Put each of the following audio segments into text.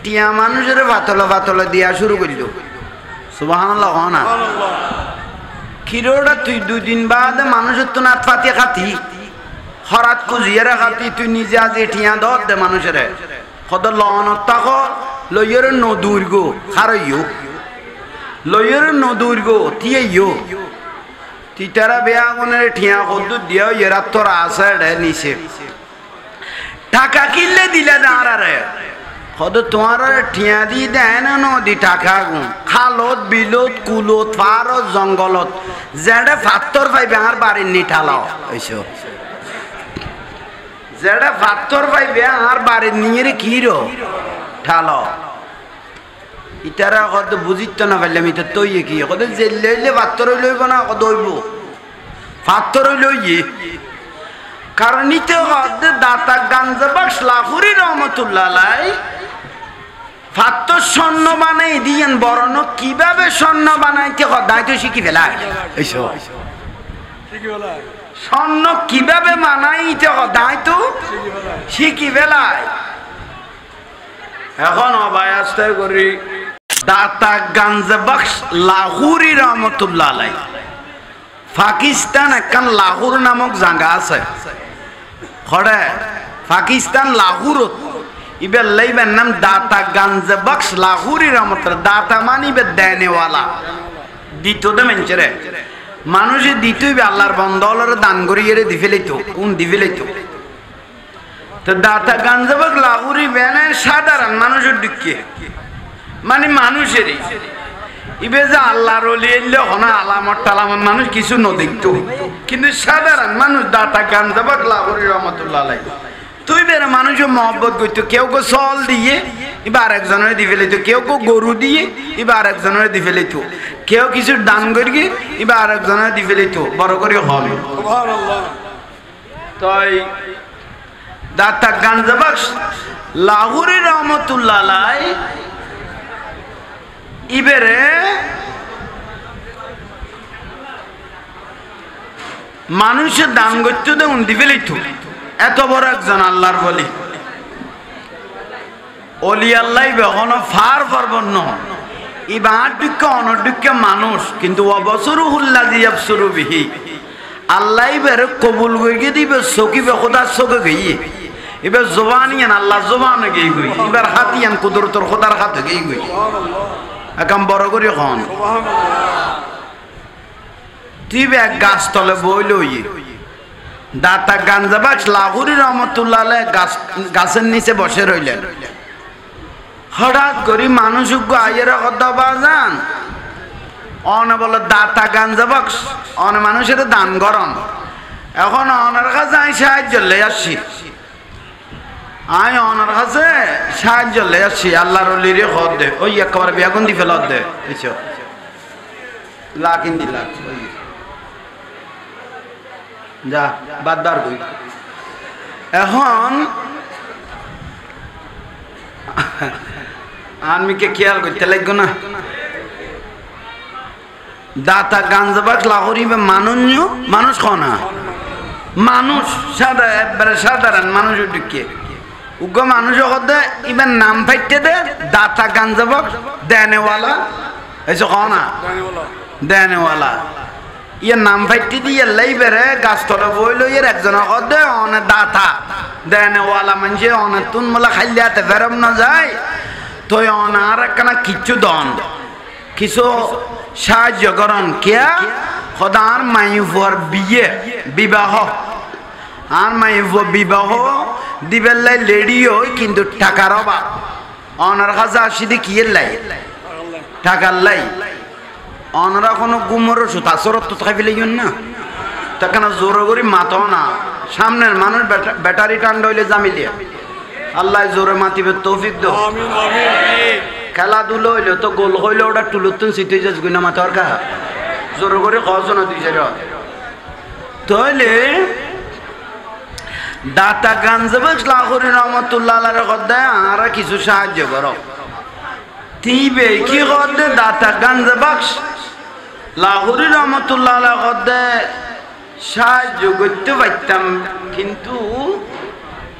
টিয়া মানুষের পাতলা দিয়া শুরু করল সুবহানাল্লাহ না কিরোটা তুই 2 দিন বাদ মানুষের তো নাত পাতিয়া খাতি হরাত কুজিয়ারে খাতি তুই নিজে আজ টিয়া দর দে মানুষের কত লনত তাক লইয়ের নদুর গো খারইও লইয়ের নদুর গো তিয়েইও তিতারা বেয়া গনের ঠিয়া কত দিও এরা তোর আছে নিচে টাকা কিনলে দিলে দাঁড়ারে কত তোমার ঠিয়া দি দেয় না নদী টাকা গুণ খালত বিলত কুলত পারত জঙ্গলত যেটা ফাত্তর পাইবে আর বাড়ির নিঠালাও এইসব যেটা ফাত্তর পাইবে আর বাড়ির নিয়ে কি রো ঠালো ইতারা কত বুঝিত না পারলাম এটা তৈয়ে কি কত জেলে ফাত্তর লইব না কত হইব ফাত্তর লইয়ে কারণ নিতে হতে দাতা গাঞ্জা বাক্স লাহুরি রহমতুল্লাহ আলাই ফাত্তর স্বর্ণ বানাই দিয়েন বরণ কিভাবে স্বর্ণ বানাইতে দায়িত্ব শিখি ফেলায় এইসব স্বর্ণ কিভাবে বানাইতে দায়িত্ব শিখি ফেলায় এখন অবায়াস্তে করি দাতা গাঞ্জা বাক্স লাহুরি রহমতুল্লাহ আলাই পাকিস্তান একখান লাহোর নামক জায়গা আছে খড়ে পাকিস্তান লাহোর ইবের লাইবের নাম দাতা গাঞ্জা বাক্স লাহুরি রহমতুল্লাহ দাতা মানিবে দেনেওয়ালা দিত দে মেনচরে মানুষে দিতই আল্লাহর বন্ধলর দান করিয়ে দি ফেলাইতো কোন দি ফেলাইতো তো দাতা গাঞ্জা বাক্স লাহুরি বেনে সাধারণ মানুষের দিকে মানে মানুষেরই ইবে যে আল্লাহর ওলি এলে হনা আলামত টালামত মানুষ কিছু ন দেখতো কিন্তু সাধারণ মানুষ দাতা গাঞ্জা বাক্স লাহুরি রহমতুল্লাহ আলাইহি তুই বের মানুষের মহব্বত করতো কেউ কেউ চল দিয়ে এবার আরেকজনের দি ফেলাইতো কেউ কেউ গরু দিয়ে এবার আরেকজনের দি ফেলাইতো কেউ কিছু দান করিয়ে এবার আরেকজনের দি ফেলাইতো বড় করে হল তাই দাতা গাঞ্জা বাক্স লাহুরি রহমতুল্লাহ আলাইহি ইবেরে মানুষের দান করতে দেন দি ফেলাইতো এত বড় একজন আল্লাহর বলি অলি আল্লাহ বেহনো ফার পারবন্ন ইবার দুঃখে অনদুঃখে মানুষ কিন্তু অবসরু হুল্লাজি আবসরু বিহি আল্লাহ বের কবুল করিয়ে দিবে সকিবে খোদার চোখে গিয়ে এবার জবানিয়ান আল্লাহ জবানে গিয়ে গই এবার হাতিয়ান কুদরতর খোদার হাতে গিয়ে গই একাম বড় করে খন তুই এক গাছ তলে বই লই দাতা গাঞ্জা বাক্স লাহুরি রহমতুল্লাহ আলাইহি গাছের নিচে বসে রইলেন হঠাৎ করে মানুষ আইয়েরা কথা বাজান অনে বলে দাতা গাঞ্জা বাক্স অনে মানুষের দান গরম এখন অনার কাছে আমি সাহায্য লে আসছি আমি অনার কাছে সাহায্য লে আসছি আল্লাহর ওলিরে হদ দে ওই একেবারে বেগুন দি ফেলত দে এইসব লাকিন দি লাখ যা বাদদার বই এখন আমিকে খেয়াল করতে লাগবে না দাতা গাঞ্জা বাক্স লাহুরি মানুষ খনা মানুষ সাধারণ মানুষ ঢুকে উগ্র মানুষ হতে ইবেন নাম ফাইতে দে দাতা গাঞ্জা বাক্স দেনেওয়ালা এইসব খনা দেনেওয়ালা ইয়ে নাম ফাইতে দিয়ে লাইবেরে গাছ তলে বই লইয়ের একজন হতে অনে দাতা দেনেওয়ালা মানুষে অনে তুন মোলা খাইলিয়াতে ফেরম না যায় তো অনে আর একখানা কিচ্ছু দন কিছু সাহায্য করন কিয়া খদার মাইফর বিয়ে বিবাহ আর মাইফর বিবাহ দিবের লাই লেডিও কিন্তু টাকার অভাব অনার কাছে আসি দি কিয়ের লাই টাকার লাই অনারা কোনো গুমর ওষুধ আসরত তো খাই ফেলে না তখন জোর করি মাথাও না সামনের মানুষ ব্যাটারি টান্ড হইলে জামিলিয়া আল্লাহ জোরে মাতিবে তৌফিক দো খেলাধুলো হইলো তো গোল হইলে ওটা টুলুতুন সিটে যাস গুনা মাথার কা জোর করে খাওয়াছ না দুই চার তাহলে দাতা গাঞ্জা বাক্স লাহুরি রহমতুল্লাহ আলাইহির কথা আর কিছু সাহায্য করো তিবে কি করতে দাতা গাঞ্জা বাক্স লাহুরি রহমতুল্লাহ আলাইহির কথা সাহায্য করতে পারতাম কিন্তু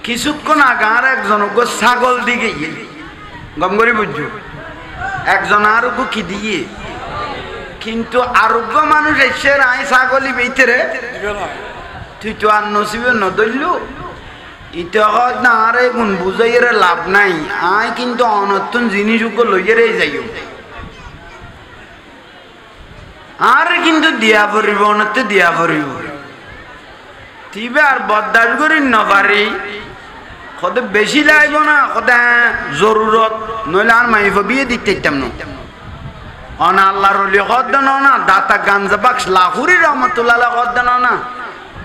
কিছুক্ষণ আগে আর একজন ছাগল দিকে গম করে বুঝছো একজন আরোগ্য কি দিয়ে কিন্তু আরোগ্য মানুষ এসে রায় ছাগলি বেইতে তুই তো আর নসিবে নদললু ইটা হয় না আরে গুণ বুঝাইয়ের লাভ নাই আয় কিন্তু অনতুন জিনিস লইয়েরে যাইও আর কিন্তু দিয়া পড়িব অনতে দিয়া পড়িব তিবে আর বরদাস করি নপারি কত বেশি লাগবো না কত জরুরত নইলে আর মাইফ বিয়ে দিতে ইতাম না অনা আল্লাহর ওলি কদ্দ না দাতা গাঞ্জা বাক্স লাহুরি রহমতুল্লাহ কদ্দ না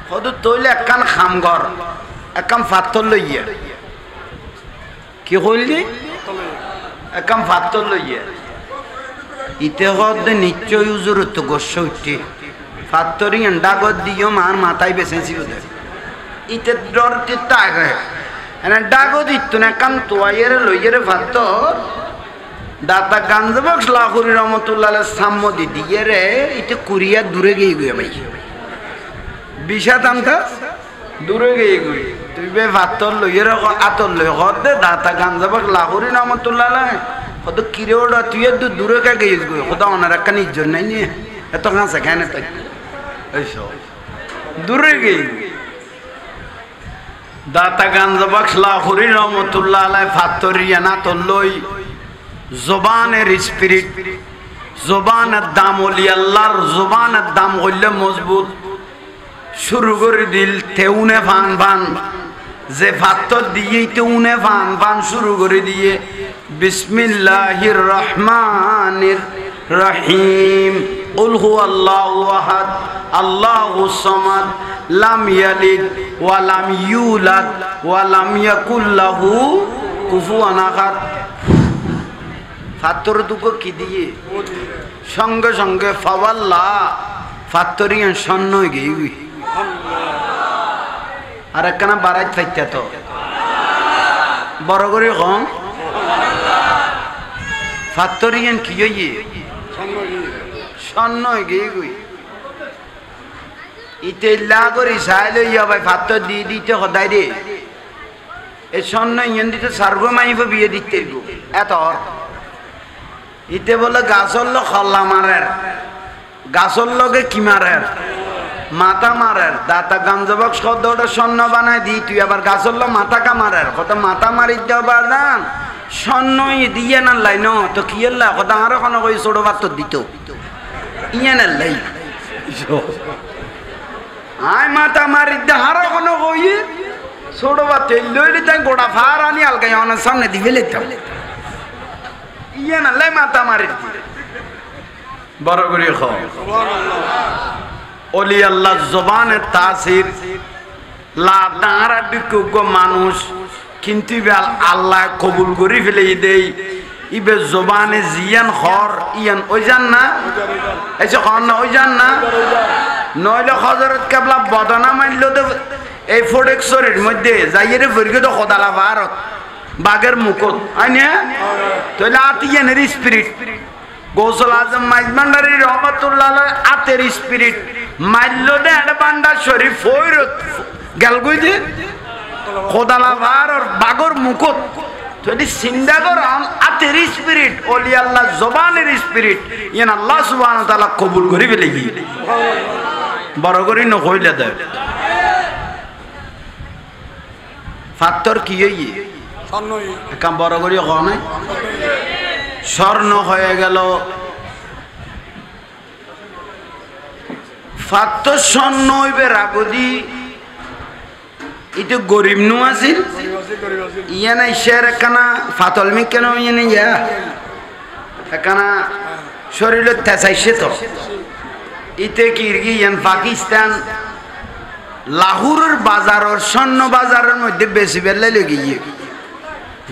কত তৈলে একখান খামঘর একখান ফাত্তর লইয়া কি কইলি একখান ফাত্তর লইয়া ইতে কদ্দে নিশ্চয় উজুর তো গোস্ব উঠে ফাত্তরি ডাগত দিও মার মাথায় বেসেছি ওদের ইতে ডর তিত্তা আগে এনে ডাগত দিত না একখান তোয়াইয়ের লইয়ের ফাত্তর দাতা গাঞ্জা বাক্স লাহুরি রহমতুল্লাহ সাম্য দিয়ে রে ইতে কুরিয়া দূরে গিয়ে গিয়ে ভাই বিষাদ আনতা দূরে গিয়ে গই তুই বে ভাতর লইয়ের আতর লই দে দাতা গাঞ্জা বাক্স লাহুরি রহমতুল্লাহ কত কিরে ওটা তুই একটু দূরে কে গিয়ে গই কত অনার একটা নিজর নাই নিয়ে এত কাঁচা কেন তাই দূরে গিয়ে দাতা গাঞ্জা বাক্স লাহুরি রহমতুল্লাহ ফাতরিয়া না তোর লই জবানের স্পিরিট জবানের দাম হলি আল্লাহর জবানের দাম হইলে মজবুত শুরু করে দিল তেউনে ফান ফান যে ফাত্তর দিয়ে তেউনে ফান ফান শুরু করে দিয়ে বিসমিল্লাহির রহমানির রহিম কুল হুয়াল্লাহু আহাদ আল্লাহুস সামাদ লাম ইয়ালিদ ওয়া লাম ইউলাদ ওয়া লাম ইয়াকুল লাহু কুফুয়ান আহাদ ফাত্তর দুটো কি দিয়ে সঙ্গে সঙ্গে ফাওয়াল্লা ফাত্তরিয়ান সন্ন হয়ে গিয়ে আর একখানা বারাইত ফাইতে তো বড় করে কম ফাত্তরিয়ান কি হইয়ে সন্ন হয়ে গিয়ে গুই ইতে লাগরি সাইল হইয়া ভাই ফাত্তর দিয়ে দিতে সদায় রে এই সন্ন ইয়েন দিতে সার্গ মাইব বিয়ে দিতে এত ইতে বলে গাছর লোক হল্লা মারের গাছর লগে কি মারের মাথা মারের দাতা গাঞ্জা বাক্স কত ওটা স্বর্ণ বানায় দি তুই আবার গাছর লোক মাথা কামারের কত মাথা মারি দেওয়ার দান স্বর্ণ দিয়ে না লাই ন তো কি এল্লা কত আরো কোনো কই ছোট পাত্র দিত ইয়ে না লাই আয় মাথা মারি দে আরো কোনো কই ছোট পাত্র লইলে তাই গোটা ফার আনি আলগাই আমার সামনে দিবে লেখতাম ইয়ে না লাই মাথা মারি বড় করে খাও ওলি আল্লাহ জবানের তাসির লা দাঁড়া বিজ্ঞ মানুষ কিন্তু আল্লাহ কবুল করে ফেলে দেই ইবে জবানে জিয়ান খর ইয়ান ওই যান না এসে খর না ওই যান না নইলে হজরত কেবলা বদনা মাইল এই ফোডেক্সরের মধ্যে যাইয়ে ফরিকে তো খোদালা ভারত বাঘের মুকুট আইনে তাহলে আতিয়ানের স্পিরিট গৌসল আজম মাইজমান্ডারি রহমতুল্লাহ আতের স্পিরিট মাইল্য দে একটা বান্ডার শরীফ ফৈরত গেল গই দে খোদালা ভার বাঘর মুকুট যদি সিন্দাগর আতের স্পিরিট ওলি আল্লাহ জবানের স্পিরিট ইয়ান আল্লাহ সুবহানাহু ওয়া তাআলা কবুল করি ফেলে কি বড় করি ন কইলে দে ফাত্তর কি হইয়ে কাম বড় করি কও নাই স্বর্ণ হয়ে গেল ফাত্তর স্বর্ণ হইবে রাগদি এটা গরিব নু আছিল ইয়া নাই শের একখানা ফাতল মি কেন ইয়ে নেই ইয়া একখানা শরীরে তেসাইছে তো ইতে কিরগি ইয়ান পাকিস্তান লাহোরের বাজারের স্বর্ণ বাজারের মধ্যে বেশি বেলা লেগে গিয়ে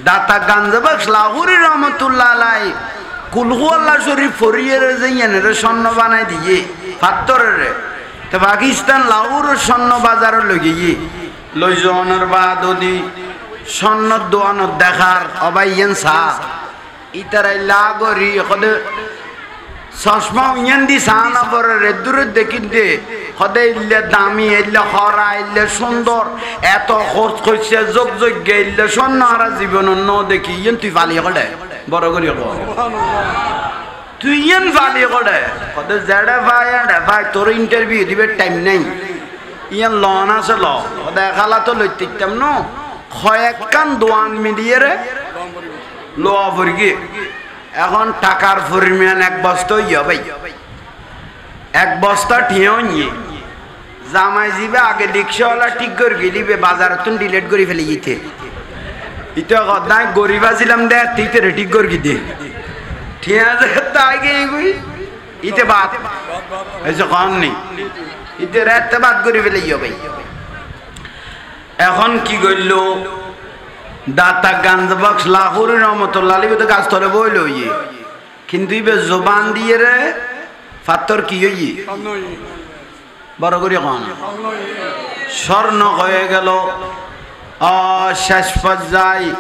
দাতা গাঞ্জা বাক্স লাহুরি রহমতুল্লাহ আলাই কুলহু আল্লাহ শরীফ ফরিয়ের যে ইয়ানের স্বর্ণ বানাই দিয়ে ফাত্তরের তো পাকিস্তান লাহোরের স্বর্ণ বাজারের লগে গিয়ে লই জনের বাদ ওদি স্বর্ণ দোয়ানোর দেখার অবাই ইয়ান সা ইতারাই লাগরি কদে চশমা ইয়ান দি সানা পরে দূরে দেখিতে সদে ইল্লে দামি ইল্লে হরা ইল্লে সুন্দর এত খরচ করছে যোগ যোগ্য ইল্লে স্বর্ণ হারা জীবন ন দেখি ইয়েন তুই ফালি করে বড় করি তুই ইয়েন ফালি করে সদে জেডে ভাই তোর ইন্টারভিউ দিবে টাইম নাই ইয়ান লন আছে ল দেখালা তো লইতাম ন কয়েকখান দোয়ান মিলিয়ে রে লোয়া ভরগি এখন টাকার পরিমাণ এক বস্তা ইয়া ভাই এক বস্তা ঠিয়েও নিয়ে জামাই যাবে আগে রিক্সাওয়ালা ঠিক করে গেলিবে বাজারে তুমি ডিলেট করে ফেলে গিয়েছে ইটা গদাই গরিব আছিলাম দে তুই ঠিক করে গিয়ে দে ঠিক আছে তাই গিয়ে গুই ইতে বাদ এসে কম নেই ইতে রাতে বাদ করে ফেলে ইয়া ভাই এখন কি করল দাতা গাঞ্জ বক্স লাহোর রহমতুল্লাহ আলী তো গাছ ধরে বইল ইয়ে কিন্তু ইবে জবান দিয়ে রে ফাত্তর কি হই বড় করে কম স্বর্ণ হয়ে গেল শেষ পর্যায়ে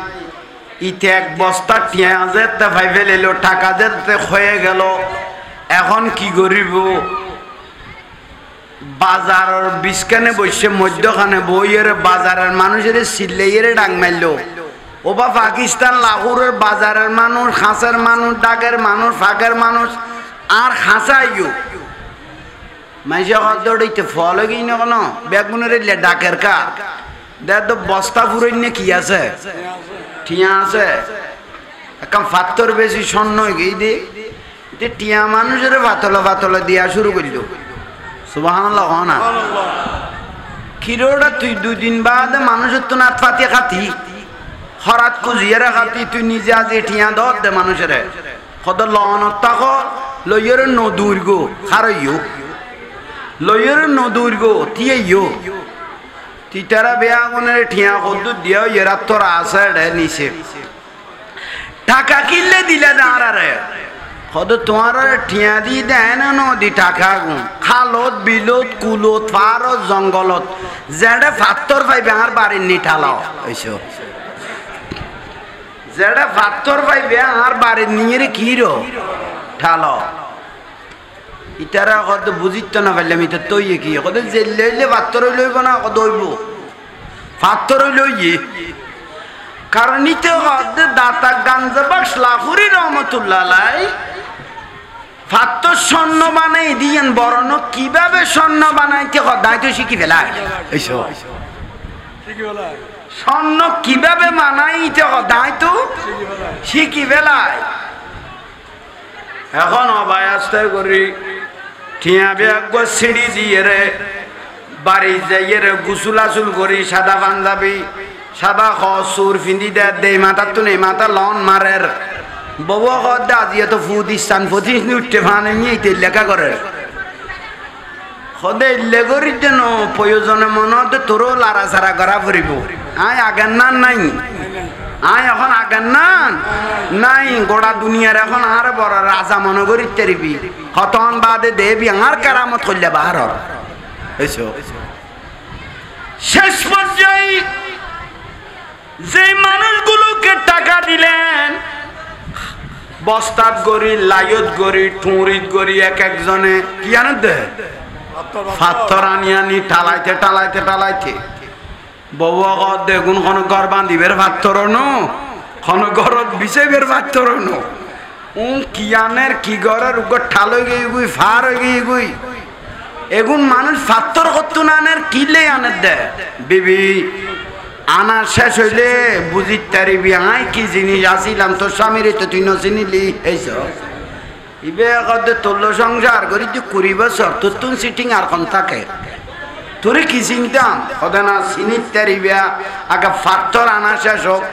ইতে এক বস্তা টিয়া যেতে ভাই ফেলিল টাকা যেতে হয়ে গেল এখন কি করিব বাজারের বিছখানে বসে মধ্যখানে বইয়ের বাজারের মানুষের সিল্লাইয়ের ডাং মারল ও বা পাকিস্তান লাহোরের বাজারের মানুষ খাঁচার মানুষ ডাকের মানুষ ফাঁকের মানুষ আর খাঁচাইও মাইসে হদ্দড়িতে ফল গিয়ে না কোনো বেগুনের ডাকের কার দেখ তো বস্তা ফুরাই কি আছে টিয়া আছে একটা ফাত্তর বেশি স্বর্ণ গিয়ে দিয়ে টিয়া মানুষের পাতলা দিয়া শুরু করল সুবহানাল্লাহ না কিরোটা তুই 2 দিন বাদে মানুষের তো নাত পাতিয়ে খাতি হরাত কুজিয়ারে খাতি তুই নিজে আজ ঠিয়া ধর দে মানুষের কত লনত তাক লইয়ের নদূর গো খারইও লইয়ের নদূর গো তিয়েইও তিতারা বেয়াগুনের ঠিয়া কদ্দু দিও এরা তোর আছে নিচে টাকা কিনলে দিলে দাঁড়ারে কত তোমার ঠিয়া দি দেয় না নদী টাকা গুণ খালত বিলত কুলত পারত জঙ্গলত যেটা ফাত্তর পাইবে আর বাড়ির নি ঠালাও এইসব যেটা ফাত্তর পাইবে আর বাড়ির নিয়ে কি রো ঠালাও ইতারা কত বুঝিত না পারলাম এটা তৈরি কি কত জেলে ফাত্তর লইব না কত হইব ফাত্তর লইয়ে কারণ নিতে হদ দাতা গাঞ্জা বাক্স লাহুরি রহমতুল্লাহ আলাই ফাত্তর স্বর্ণ বানাই দিয়েন বরণ কিভাবে স্বর্ণ বানাইতে হদায় তো শিখি ফেলায় এইসব স্বর্ণ কিভাবে বানাইতে হদায় তো শিখি ফেলায় এখন অবায়াস্তে করি ঠিয়া বেগ সিঁড়ি দিয়ে রে বাড়ি যাইয়ে রে গুসুলাসুল করি সাদা পাঞ্জাবি সাদা খসুর ফিন্দি দে মাথা তো নেই মাথা লন মারের বউ আজিয়ে তো ফুদিস্তান ফতিস উঠতে ফানে নিয়ে লেখা করে সদে ইল্লে করি যেন প্রয়োজনে মনত তোরও লারা সারা করা ফুরিব আয় আগের না নাই আয় এখন আগের না নাই গোড়া দুনিয়ার এখন আর বড় রাজা মনে করি তেরিবি হতন বাদে দেবি আর কারামত করলে বাহার শেষ পর্যায়ে যে মানুষগুলোকে টাকা দিলেন বস্তাত গড়ি লাইত গড়ি ঠুঁড়িত গড়ি এক একজনে কি আনে দে ফাত্তর আনি টালাইতে বউ দেখুন কোন ঘর বান্ধিবের ফাত্তর নো কোন ঘরত বিছেবের ফাত্তর নো কিয়ানের কি ঘরের উপর ঠাল হয়ে গিয়ে গুই ফার হয়ে গিয়ে গুই এগুন মানুষ ফাত্তর করতো না আনের কিলে আনে দে বিবি আনা শেষ হইলে বুঝিত তারিবি আয় কি জিনিস আসিলাম তোর স্বামীর তো তুই নচিনিলি এইসব ইবে কদে তোর সংসার করি তুই 20 বছর তোর তুন সিটিং আর কম থাকে তোরে কি চিনতাম কদে না চিনিত তারিবিয়া আগে ফাত্তর আনা শেষ হোক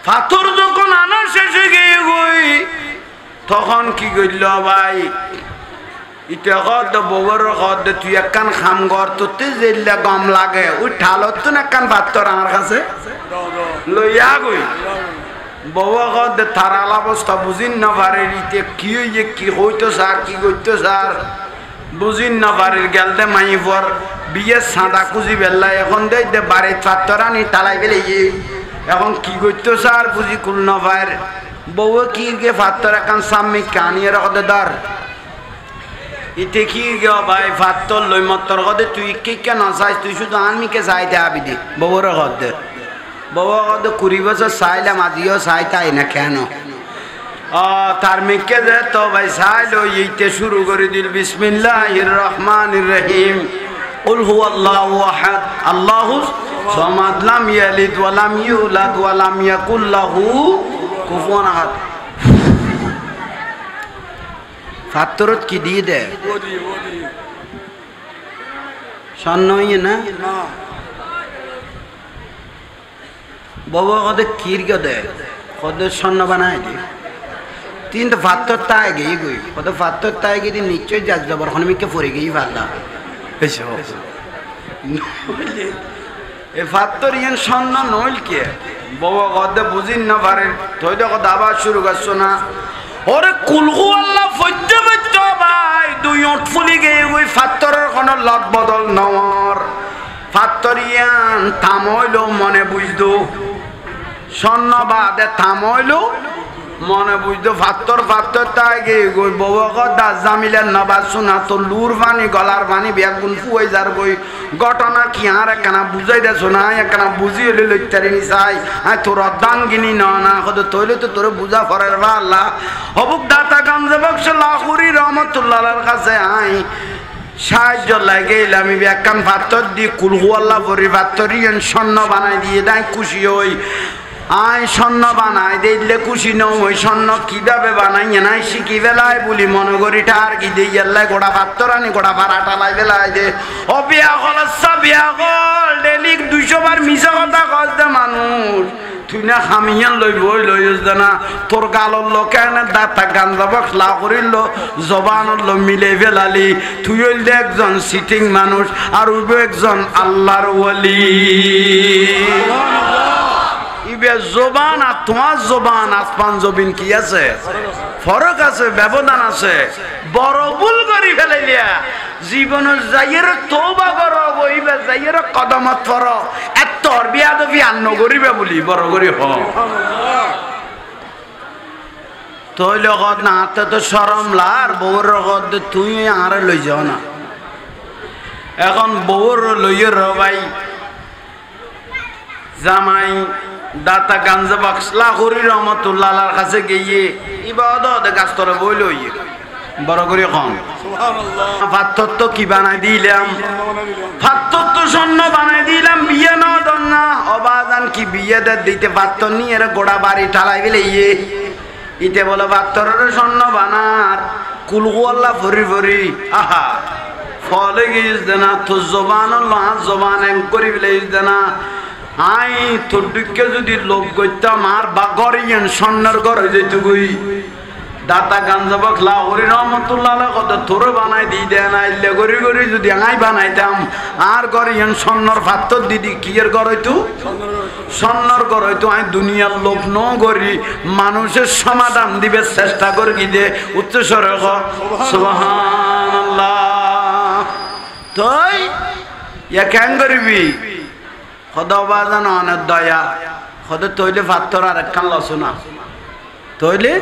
ফাত্তর যখন আনা শেষ হয়ে গিয়ে গই তখন কি করল ভাই ইটা কদ বউর কদ তুই একখান খাম ঘর তোতে জেলে গম লাগে ওই ঠালত তো একখান ফাত্তর আমার কাছে লইয়া গই বউ কদ থারাল অবস্থা বুঝিন না পারে ইতে কি হইয়ে কি হইতো স্যার কি করতো স্যার বুঝিন না পারে গেলতে মাই পর বিয়ে সাদা খুঁজি বেল্লা এখন দে বাড়ির ফাত্তর আনি টালাই গেলে এখন কি করতো স্যার বুঝি কুল না পারে বউ কি গে ফাত্তর একখান সামনে কানিয়ে রাখতে দার ইতে কি গো ভাই ফাত্তর লই মত্তর কদে তুই কি কেন চাইছ তুই শুধু আনমিকে চাইতে আবিদি বউর কদে বউ কদে 20 বছর চাইলাম আজিও চাইতাই না কেন তার মেকে যে তো ভাই চাইলো এইতে শুরু করে দিল বিসমিল্লাহির রহমানির রহিম কুল হুয়াল্লাহু আহাদ আল্লাহুস সামাদ লাম ইয়ালিদ ওয়া লাম ইউলাদ ওয়া লাম ইয়াকুল লাহু কুফুয়ান আহাদ ফাত্তরত কি দিয়ে দে স্বর্ণ হইয়ে না বাবা কদে ক্ষীর দে কদে স্বর্ণ বানায় দি তিন তো ফাত্তর তাই গেই গই কত ফাত্তর তাই গিয়ে নিশ্চয়ই যাক যাবার ওখানে মিকে পড়ে গেই পারলাম এ ফাত্তর ইয়ান স্বর্ণ নইল কে বাবা কদে বুঝিন না পারে তুই তো কত আবার শুরু করছো না ওরে কুলহু আল্লাহ ফজ্জে ফজ্জে ভাই দুই ওট ফুলি গিয়ে ওই ফাত্তরের কোনো লট বদল নওয়ার ফাত্তরিয়ান থামইলো মনে বুঝতো স্বর্ণ বাদে থামইলো মনে বুঝতো ফাত্তর ফাত্তর তাই গিয়ে গই বউক দাস জামিলের নবাজ শোনা তো লুর পানি গলার পানি বেগুন ফুয়ে যার গই ঘটনা কি আর একখানা বুঝাই দে শোনা একখানা বুঝি হলে লইতারি নি চাই আয় তোর দান গিনি না কদে তৈলে তো তোর বুঝা ফরের বা আল্লাহ হবুক দাতা গাঞ্জে বক্স লাহুরি রহমতুল্লাহর কাছে আই সাহায্য লাগে আমি একখান ফাত্তর দি কুলহু আল্লাহ পরি ফাত্তরিয়ান স্বর্ণ বানাই দিয়ে দেয় খুশি হই আয় স্বর্ণ বানাই দিলে খুশি নও ওই স্বর্ণ কিভাবে বানাই নাই শিখি বেলায় বলি মনে করি টার কি দিয়ে গেলে গোড়া পাত্তর আনি গোড়া ভাড়াটা লাই বেলায় দে ও বিয়া হল বিয়া হল ডেলি 200 বার মিশা কথা কচ্ছে মানুষ তুই না খামিয়ান লই না তোর গালর লোক এনে দাঁতা গাঞ্জা বক্সলা করিল জবান মিলে ফেলালি তুই হইল একজন সিটিং মানুষ আর উইব একজন আল্লাহর ওয়ালি ইবে জবান আর তোমার জবান আসমান জবিন কি আছে ফরক আছে ব্যবধান আছে বড় ভুল করি ফেলাইলিয়া জীবন যাইয়ের তওবা করো বইবে যাইয়ের কদমত পড় এত বিয়াদবি আন্ন করিবে বলি বড় করি হ তোই লগত না হাতে তো শরম লার বউর লগত তুই আর লই যাও না এখন বউর লইয়ে র ভাই জামাই দাতা গাঞ্জা বক্সলা করি রহমতুল্লাহর কাছে গিয়ে ইবাদত গাছতরে বই লইয়ে বড় করে কম ফাত্তর তো কি বানাই দিলাম ফাত্তর তো স্বর্ণ বানাই দিলাম বিয়ে না দন না অবাদান কি বিয়ে দিতে পাত্তর নিয়ে এর গোড়া বাড়ি ঠালাই বেলে ইয়ে ইতে বলে পাত্তরের স্বর্ণ বানার কুলহু আল্লাহ ভরি ভরি আহা ফলে গিয়েছ দেনা তো জবান জবান এং করি বেলে দেনা আই তোর দিকে যদি লোক করতাম আর বা গরিয়ান স্বর্ণের ঘর হয়ে যেত গুই দাতা গাঞ্জা বক্সলা হরি রহমতুল্লাহ কত তোর বানাই দিই দেয় না ইল্লে গড়ি গড়ি যদি আই বানাইতাম আর গরিয়ান স্বর্ণর ফাত্তর দিদি কি এর ঘর হইতো স্বর্ণর ঘর হইতো আই দুনিয়ার লোক ন গরি মানুষের সমাধান দিবে চেষ্টা করি কি দে উচ্চস্বরে সুবহানাল্লাহ তুই ইয়া কেন করিবি খোদা বাজানো অনেক দয়া খোদা তৈলে ফাত্তর আর একখান লসো না তৈলে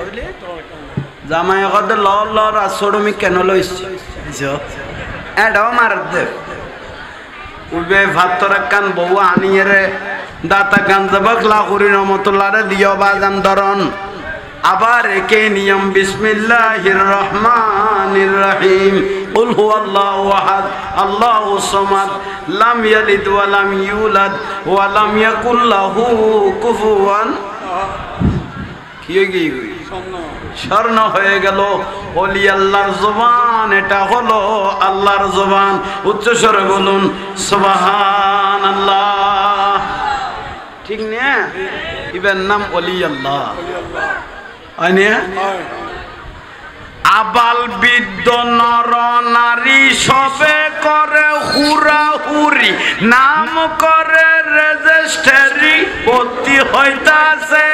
জামাই খোদা লর আর সরমি কেন লইছি এটাও মার দে উবে ফাত্তর একখান বউ আনিয়ে রে দাতা গাঞ্জা বক্সলা করি রহমতুল্লাহ রে দিও বাজান ধরন আবার একে নিয়ম বিসমিল্লাহির রহমানির রহিম কুল হুয়াল্লাহু আহাদ আল্লাহুস সামাদ লাম ইয়ালিদ ওয়া লাম ইউলাদ ওয়া লাম ইয়াকুল লাহু কুফুয়ান কি হয়ে গই স্বর্ণ হয়ে গেল ওলি আল্লাহর জবান এটা হলো আল্লাহর জবান উচ্চ স্বরে বলুন সুবহানাল্লাহ ঠিক না ইবেন নাম ওলি আল্লাহ আবাল বৃদ্ধ নর নারী সবে করে হুরাহুরি নাম করে রেজিস্ট্রি ভর্তি হইতাছে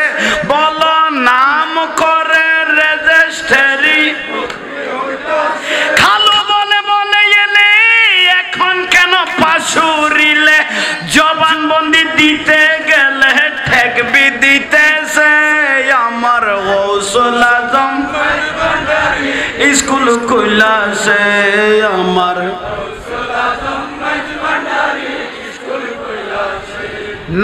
বল নাম করে রেজিস্ট্রি খালো বলে বলে এলে এখন কেন পাশুরিলে জবানবন্দি দিতে গেলে ঠেকবি দিতেছে আমার গৌসুল আজম স্কুল কইলাছে আমার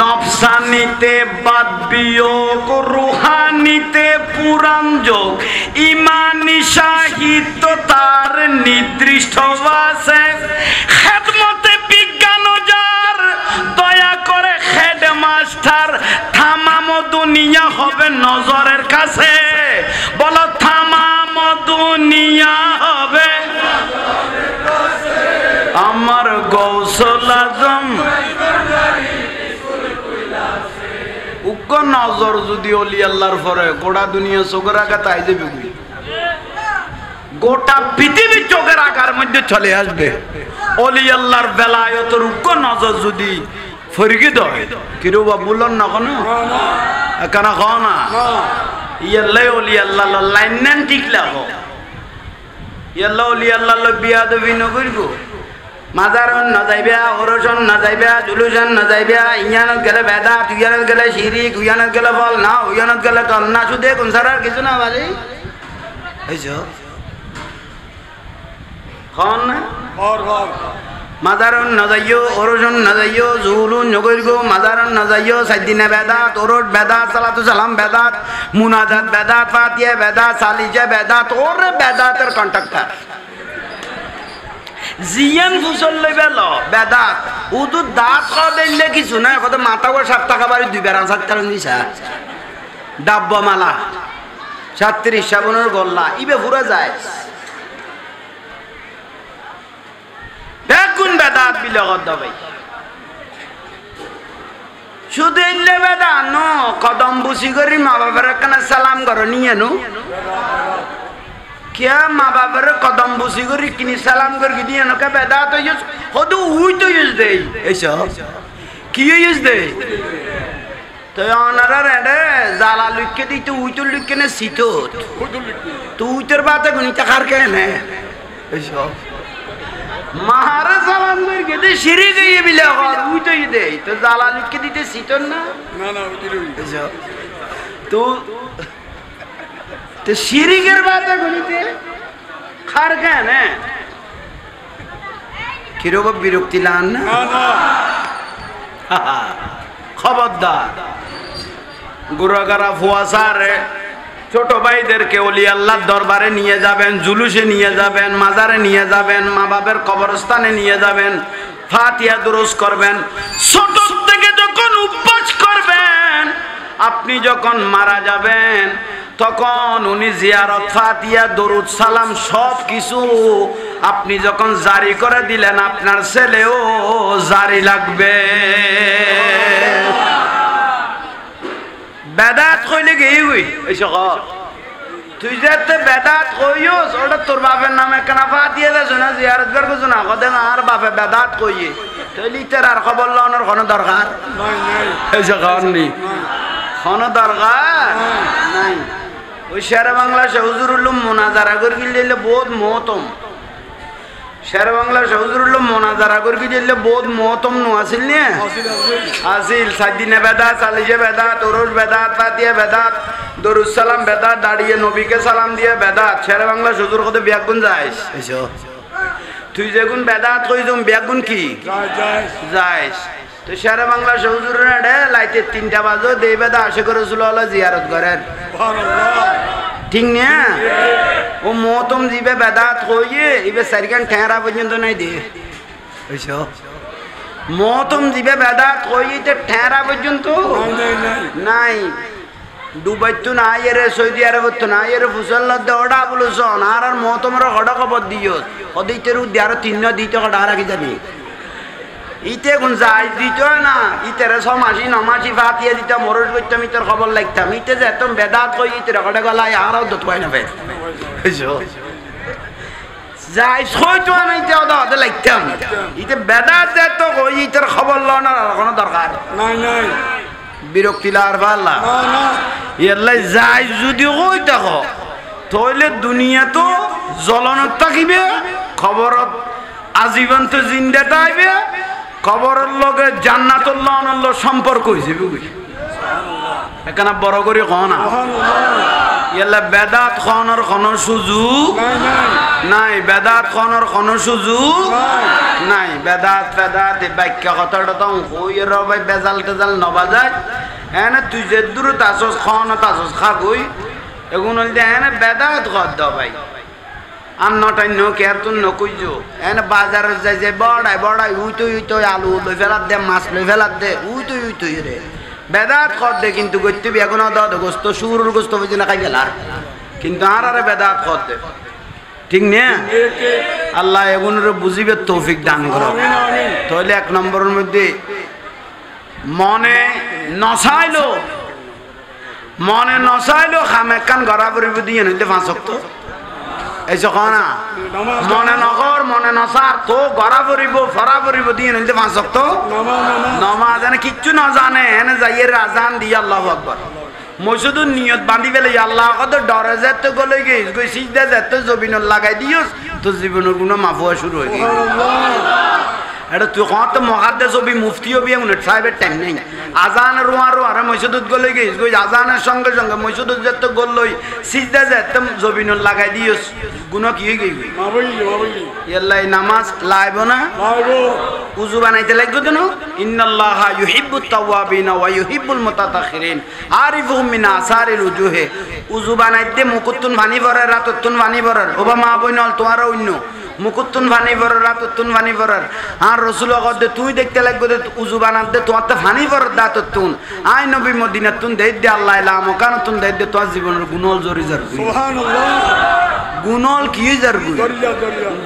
নফসানিতে বাদ বিয়োগ রুহানিতে পুরাণ যোগ ইমানি সাহিত্য তার নির্দিষ্ট আছে খেদমতে বিজ্ঞান যার দয়া করে হেডমাস্টার থামাম দুনিয়া হবে নজরের কাছে বলো থামাম দুনিয়া হবে আমার গৌসুল আজম উগ্র নজর যদি অলি আল্লাহর পরে গোটা দুনিয়া চোখের আঘাত তাই যাবে গোটা পৃথিবী চোখের আকার মধ্যে চলে আসবে অলি আল্লাহর বেলায়তের উগ্র নজর যদি ফরিকে দেয় কিরবা বললেন না কোনো কেন খাও না ইয়াল্লাই অলি আল্লাহ লাইন নেন ঠিক লাগো ইয়াল্লা অলি আল্লাহ বিয়া দেবী নগরিব মাজারন না যাইবা ওরসন না যাইবা জুলুসন না যাইবা ইয়ানত গেলে বেদা তুইয়ানত গেলে শিরিক উয়ানত গেলে ফল না উয়ানত গেলে কল না শুধু কোন সারার কিছু না বাজি এইছো খন না মাজারন না যাইও ওরসন না যাইও জুলুন নগরিগো মাজারন না যাইও সাইদিনা বেদাত ওরট বেদাত সালাতু সালাম বেদাত মুনাজাত বেদাত ফাতিহা বেদাত সালিজা বেদাত ওর বেদাতের কন্ট্রাক্টর জিয়ান ফুসল লইবে ল বেদাত উদু দাঁত খাওয়া দিলে কিছু না কত মাথা করে 7 টাকা বাড়ি 2 বেড়া 7 টাকা দিছা ডাব্বা মালা 37 সাবনের গল্লা ইবে পুরা যায় দেখুন বেদাত বিলগত দবাই শুধু ইল্লে বেদাত ন কদম বুসি করি মা বাবার কানে সালাম করো নিয়ে নো क्या माँ बाप रे कदम बुसी करी किनी सलाम करके दिया ना क्या बेदा तो ये खुद हुई तो यूज़ दे ऐसा क्यों यूज़ दे तो यार नरा रहने ज़ाला लिख के दी तो हुई तो लिख के ने सीतो तो उतर बात है गुनी चकार के ने ऐसा महाराज सलाम करके दे शिरी के ये भी लगा हुई तो ये दे तो ज़ाला लिख के दी तो सीतो ना ना उतर ऐसा तो शिरीकेर बातें गुनिते खार गए ना किरोब बिरुक्ति लान ना खबरदार गुरुगारा फुआसारे छोटो भाईদেরকে ওলি আল্লাহর দরবারে নিয়ে যাবেন জুলুসে নিয়ে যাবেন মাজারে নিয়ে যাবেন মা বাবার কবরস্থানে নিয়ে যাবেন ফাতিহা দুরুস করবেন ছোট থেকে যখন উপবাস করবেন আপনি যখন মারা যাবেন তখন উনি জিয়ারত ফাতিহা দরুদ সালাম সব কিছু আপনি যখন জারি করে দিলেন আপনার ছেলেও জারি লাগবে বেদাত কইলে গেই হই এইসব তুই যেতে বেদাত কইওস ওটা তোর বাপের নামে কেন ফাতিহা দেছ না জিয়ারত করছ না কদে আর বাপে বেদাত কইয়ে তাইলে তার আর খবর লওয়ার কোনো দরকার নাই নাই এইসব কারণে কোনো দরকার নাই ওই শেরে বাংলা হুজুরুল মুনাজারা করে দিলে বহুত মহতম শেরে বাংলা হুজুরুল মুনাজারা করে দিলে বহুত মহতম নো আসিল নে আসিল সাইদিনে বেদাত সালিজে বেদাত ওরস বেদাত ফাতিহা বেদাত দরুদ সালাম বেদাত দাঁড়িয়ে নবীকে সালাম দিয়ে বেদাত শেরে বাংলা হুজুর কত ব্যাগুন যাইস এইসো তুই যেগুন বেদাত কইছম ব্যাগুন কি যাইস তো শেরে বাংলা হুজুরের রে লাইতে 3টা বাজো দেই বেদা আশিক রাসূলুল্লাহ জিয়ারত করেন সুবহানাল্লাহ ঠিক না ও মহতম দিবে বেদাত কইয়ে ইবে সারিকান ঠেরা পর্যন্ত নাই দে এইসো মহতম দিবে বেদাত কইয়ে তে ঠেরা পর্যন্ত নাই দুবাই তো নাই রে সৌদি আরব তো নাই রে ফুসল্লাহ দে ওডা বলছন আর মহতমর হড়া খবর দিও ওদিতের উদ্যার 3 দিতে কডারা কি জানি ইতে কোন যাই দিত না ইতেরে সমাসি নমাসি ফাতিহা দিতে মরজ করতাম ইতের খবর লাগতাম ইতে যে এত বেদাত কই ইতে রেকর্ডে গলায় আরও দত পাই না বে বুঝছো যাই সইতো না ইতে ওদা লাগতাম ইতে বেদাত যে তো কই ইতের খবর লওয়ার আর কোনো দরকার নাই নাই বিরক্তি লার ভাল্লা না না ইয়াল্লাই যাই যদি কই দেখো তাহলে দুনিয়া তো জ্বলনত থাকিবে খবরত আজীবন তো জিন্দা থাকবে কবরের লগে জান্নাতুল্লাহ আল্লাহ সম্পর্ক হইছে বুঝি সুবহানাল্লাহ এখানে বড় করে কও না সুবহানাল্লাহ ইয়াল্লা বেদাত খনর কোন সুযোগ নাই, বেদাত খনর কোন সুযোগ নাই। বেদাত বেদাত এই বাক্য কথাটা তো হইর ভাই বেজাল টেজাল নবাজায় এনে তুই যে দূর তাসস খন তাসস খাগই এগুন হইতে এনে বেদাত কর দাও ভাই। আর নটাই নো কেয়ার তুন নকুইজো এনে বাজারে যাই যে বড়াই উইতো আলু লই ফেলাত দে, মাছ লই ফেলাত দে, উইতো রে বেদাত কর দে। কিন্তু গইতে এখন দাও গোস্ত শুরুর গোস্ত বুঝি না খাই গেলার, কিন্তু আর বেদাত কর দে, ঠিক না? আল্লাহ এগুনের বুঝিবে তৌফিক দান করো। তাহলে এক নম্বরের মধ্যে মনে নসাইলো খামে কান গড়া পড়িব দিয়ে নিতে 5 ওয়াক্ত এইসব না মনে নগর মনে নসার তো গড়া পড়িব দিয়ে নিতে 5 ওয়াক্ত নামাজ এনে কিচ্ছু না জানে এনে যাইয়ে আজান দিয়ে আল্লাহু আকবার মসজিদুর নিয়ত বাঁধি ফেলে আল্লাহ কত ডরে যেতে গলে গেছ গই সিজদা যেতে জবিনর লাগাই দিওস তো জীবনের গুণ মাফ হওয়া শুরু হয়ে গেল। এটা তুই কত মহাদ্দে ছবি মুফতি হবি এমন সাহেবের টাইম নেই। আজান রোয়ারো আর মসজিদুত গলে গেছ গই আজানের সঙ্গে সঙ্গে মসজিদুত যেতে গলই সিজদা যেতে জবিনর লাগাই দিওস গুণ কি হয়ে গই ইয়াল্লাই নামাজ লাইব না উযু বানাইতে লাগবে কেন? ইন্নাল্লাহা ইউহিব্বুত তাওয়াবিনা ওয়া ইউহিব্বুল মুতাতাখিরিন আরিফুহুম মিন আসারিল উজুহে। উযু বানাইতে মুকুতুন ভানি ভরে রাতুতুন ভানি ভরে ওবা মা বইনল তোমার অন্য মুকুতুন ভানি ভরে রাতুতুন ভানি ভরে। আর রাসূল কদে তুই দেখতে লাগবে উযু বানাতে তোমার তো ভানি ভরে দাতুতুন আই নবী মদিনাতুন দেই দে আল্লাহ ইলা মকানাতুন দেই দে তোর জীবনের গুণল জরি যার সুবহানাল্লাহ গুণল কি যার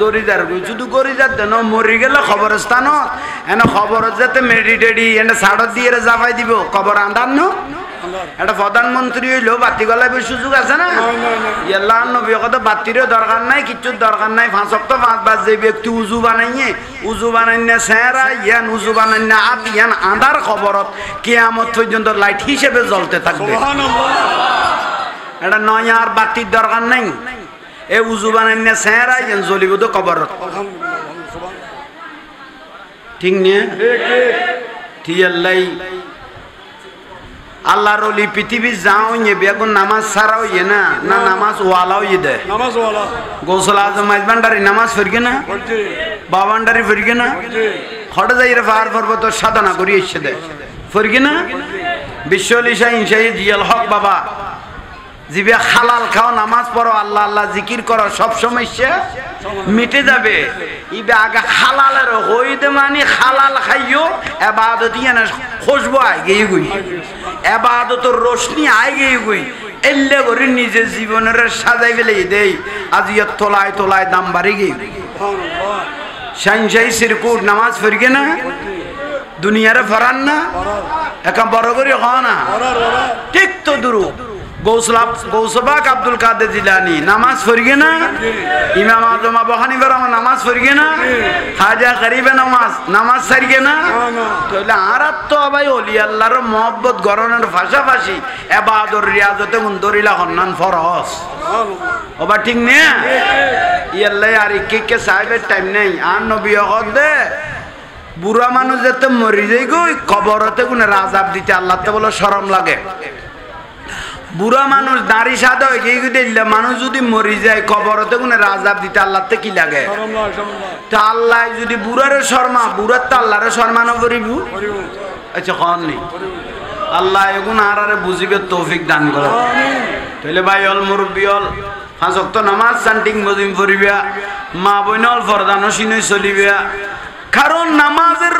জরি যার শুধু গরি যার দেন মরি গেলে খবরস্থানত এনে খবর যাতে মেডিটেডি এনে সাড়ত দিয়ে জাফাই দিব কবর আন্দার ন। এটা প্রধানমন্ত্রী হইলো বাতি গলাইবার সুযোগ আছে না? আল্লাহ নবী কথা বাতিরও দরকার নাই, কিচ্ছুর দরকার নাই। 5 ওয়াক্ত 5 বার যে ব্যক্তি উজু বানাইনে সেরা ইয়ান উজু বানাইনে আত ইয়ান আন্ধার খবরত কিয়ামত পর্যন্ত লাইট হিসেবে জ্বলতে থাকবে। এটা নয় আর বাতির দরকার নাই, এ উজু বানাইনে সেরা ইয়ান জ্বলিব তো কবরত, ঠিক নিয়ে ঠিক আল্লাহ আল্লাহর ওলি পৃথিবী যাও ইয়ে বেগুন নামাজ ছাড়াও ইয়ে না না নামাজ ওয়ালাও ইয়ে দেয়। গৌসল আজম মাইজবান্ডারি নামাজ ফিরগে না, বাবান্ডারি ফিরগে না, হঠাৎ যাই পাহাড় পর্বত সাধনা করি এসে দেয় ফিরগে না। বিশ্বলিশা ইনশাই জিয়াল হক বাবা জিবে হালাল খাও নামাজ পড়ো আল্লাহ আল্লাহ জিকির করো সব সমস্যা মিটে যাবে। ইবে আগে হালালের হইতে মানে হালাল খাইও এবাদত ইয়ানা খুশবু আগে গই এবাদতর রোশনি আগে গই এল্লে করে নিজের জীবনের সাজাই ফেলে দেই আজ ইয়া তোলায় তোলায় দাম বাড়ি গই। সুবহানাল্লাহ শাইনশাই সিরকুট নামাজ ফিরগে না দুনিয়ারে ফরান না একা বড় করে হয় না ঠিক তো দুরু গৌসবাক আব্দুল কাদের জিলানি নামাজ ফিরগে না, ইমাম আজম আবু হানিফা রহমান নামাজ ফিরগে না, খাজা গরিবে নামাজ সারগে না। তাহলে আর তো ভাই ওলি আল্লাহর মহব্বত গরনের পাশাপাশি ইবাদত রিয়াজতে গুন্দরিলা হন্নান ফরজ ওবা ঠিক না? ইয়াল্লাই আর কে সাহেবের টাইম নেই। আর নবী দে বুড়া মানুষ যেতে মরি যাই গই কবরতে গুনে রাজাব দিতে আল্লাহ তো বলো শরম লাগে। বুড়া মানুষ দাড়ি সাদা হয়ে গিয়ে দিলে মানুষ যদি মরি যায় কবরতে গুনে রাজাব দিতে আল্লাহতে কি লাগে? তা আল্লাহ যদি বুড়ারে শর্মা বুড়ার তো আল্লাহরে শর্মানো করিব। আচ্ছা কন নেই আল্লাহ এগুন আর বুঝিবে তৌফিক দান করো। তাহলে ভাই অল মুরব্বী অল 5 ওয়াক্ত নামাজ শান্তিং মজিম পড়িবা, মা বইনল ফরদানো সিনই চলিবা। কারণ নামাজের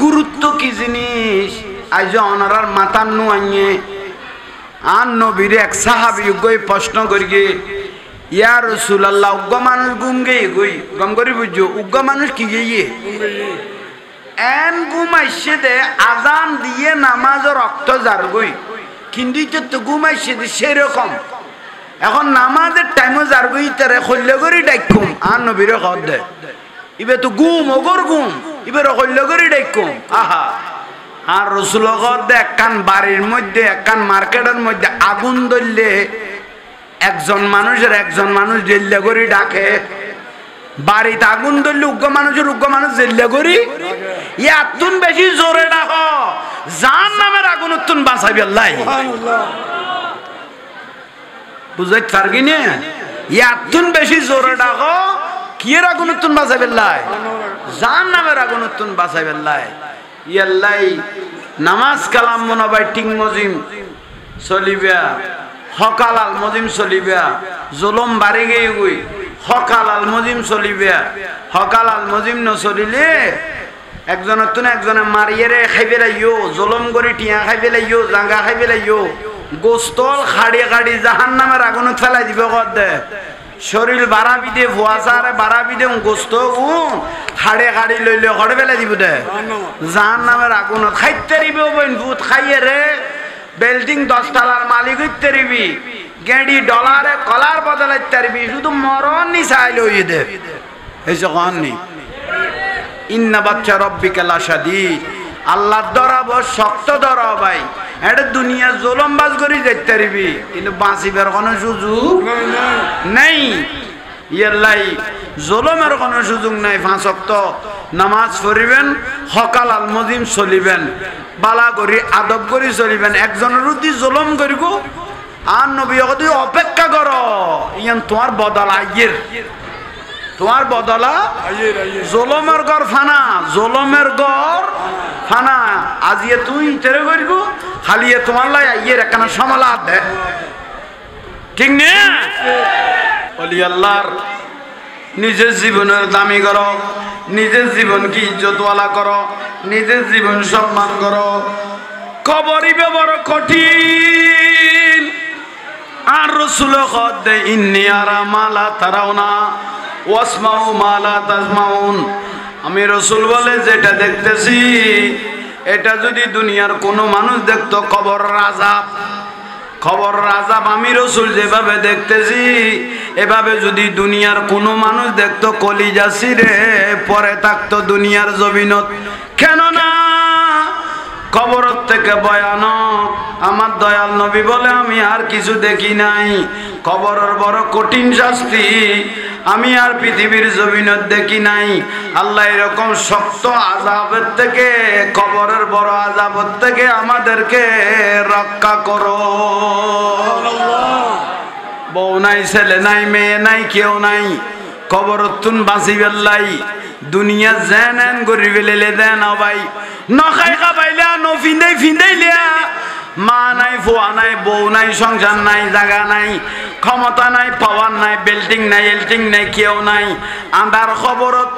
গুরুত্ব কি জিনিস আজ অনারার মাথার নু আইয়ে আর নবীর এক সাহাবী গই প্রশ্ন করি গে ইয়া রাসূলুল্লাহ উগ্গ মানুষ গুম গে গই গম করি বুঝছো উগ্গ মানুষ কি গিয়ে এন ঘুমাইছে দে আজান দিয়ে নামাজের রক্ত যার গই কিন্তু তো ঘুমাইছে দে সেরকম। এখন নামাজের টাইমও যার গই তারে খল্লে করি ডাইকুম আর নবীর খদ দে ইবে তো গুম ওগর গুম ইবে খল্লে করি ডাইকুম আহা। আর রাসূল একখান বাড়ির মধ্যে একখান মার্কেটের মধ্যে আগুন ধরলে একজন মানুষ জেল্লা করি ডাকে। বাড়িতে আগুন ধরলে উগ্র মানুষ জেল্লা করি এতন বেশি জোরে ডাকো জাহান্নামের আগুন উত্তুন বাঁচাবি আল্লাহ। বুঝাইতে পারবি না ইয়াতুন বেশি জোরে ডাকো কিয়ের আগুনতুন বাঁচাই বেল্লাই জান নামের আগুনতুন বাঁচাই বেল্লাই ইয়াল্লাই নামাজ কালাম মনাবাই টিং মজিম চলিবা হকাল আল মজিম চলিবা জুলম বাড়ি গিয়ে গই হকাল আল মজিম চলিবা হকাল আল মজিম নচলিলে একজনের তুন একজনে মারিয়ে রে খাই পেলাইও জলম করে টিয়া খাই পেলাইও জাঙ্গা খাই পেলাইও গোস্তল খাড়ি খাড়ি জাহান নামের আগুনত ফেলাই দিব কর দে শরীর বাড়া বিদে ভুয়াশারে বাড়া বিদে গোস্ত খাড়ে খাড়ি লইলে ঘরে ফেলাই দিব দে জাহান নামের আগুনত খাইতে দিবি বইন ভূত খাইয়ে রে বিল্ডিং 10 তলার মালিক হইতে দিবি গেড়ি ডলারে কলার বদলাইতে দিবি শুধু মরণ নি চাইলে হইয়ে দে এই যখন নি ইন্না বাচ্চা রব্বিকা লাশাদীদ আল্লাহর দরাব শক্ত দরাব ভাই এটা দুনিয়া জুলমবাজ করে যাইতে পারবি কিন্তু বাঁচিবার কোনো সুযোগ নাই ইয়াল্লাই জুলমের কোনো সুযোগ নাই 5 ওয়াক্ত নামাজ পড়িবেন হকাল আল মজিম চলিবেন বালা করি আদব করি চলিবেন একজনের প্রতি জুলম করিব আর নবী যদি অপেক্ষা করো ইয়ান তোমার বদল আইয়ের তোমার বদলা জলমের গড় ফানা জলমের গড় ফানা আজিয়ে তুই তেরে করিব খালিয়ে তোমার লাই আইয়ের একখানা সামালা দে ঠিক না বলি আল্লাহর নিজের জীবনের দামি করো নিজের জীবনকে ইজ্জতওয়ালা করো নিজের জীবন সম্মান করো কবরিবে বড় কঠিন আর রাসূল কদ ইন্নী আরা মালা তারাউনা ওয়াসমাউ মালা তাসমাউন আমি রাসূল বলে যেটা দেখতেছি এটা যদি দুনিয়ার কোনো মানুষ দেখতো কবর আযাব আমি রাসূল যেভাবে দেখতেছি এভাবে যদি দুনিয়ার কোনো মানুষ দেখতো কলিজা ছিঁড়ে পরে থাকতো দুনিয়ার জমিনত কেন না কবরের থেকে ভয়ানক আমার দয়াল নবী বলে আমি আর কিছু দেখি নাই কবরের বড় কঠিন শাস্তি আমি আর পৃথিবীর জমিনত দেখি নাই আল্লাহ এরকম শক্ত আযাবের থেকে কবরের বড় আযাবের থেকে আমাদেরকে রক্ষা করো বউ নাই ছেলে নাই মেয়ে নাই কেউ নাই কবরতুন বাঁচিবেন লাই দুনিয়া জেনেন গরিবে লেলে দেন ভাই নখাই খাবাইলা নফিন্দাই ফিন্দাইলিয়া মা নাই ফুয়া নাই বউ নাই সংসার নাই জায়গা নাই ক্ষমতা নাই পাওয়ার নাই বিল্ডিং নাই এল্টিং নাই কেউ নাই আন্ধার খবরত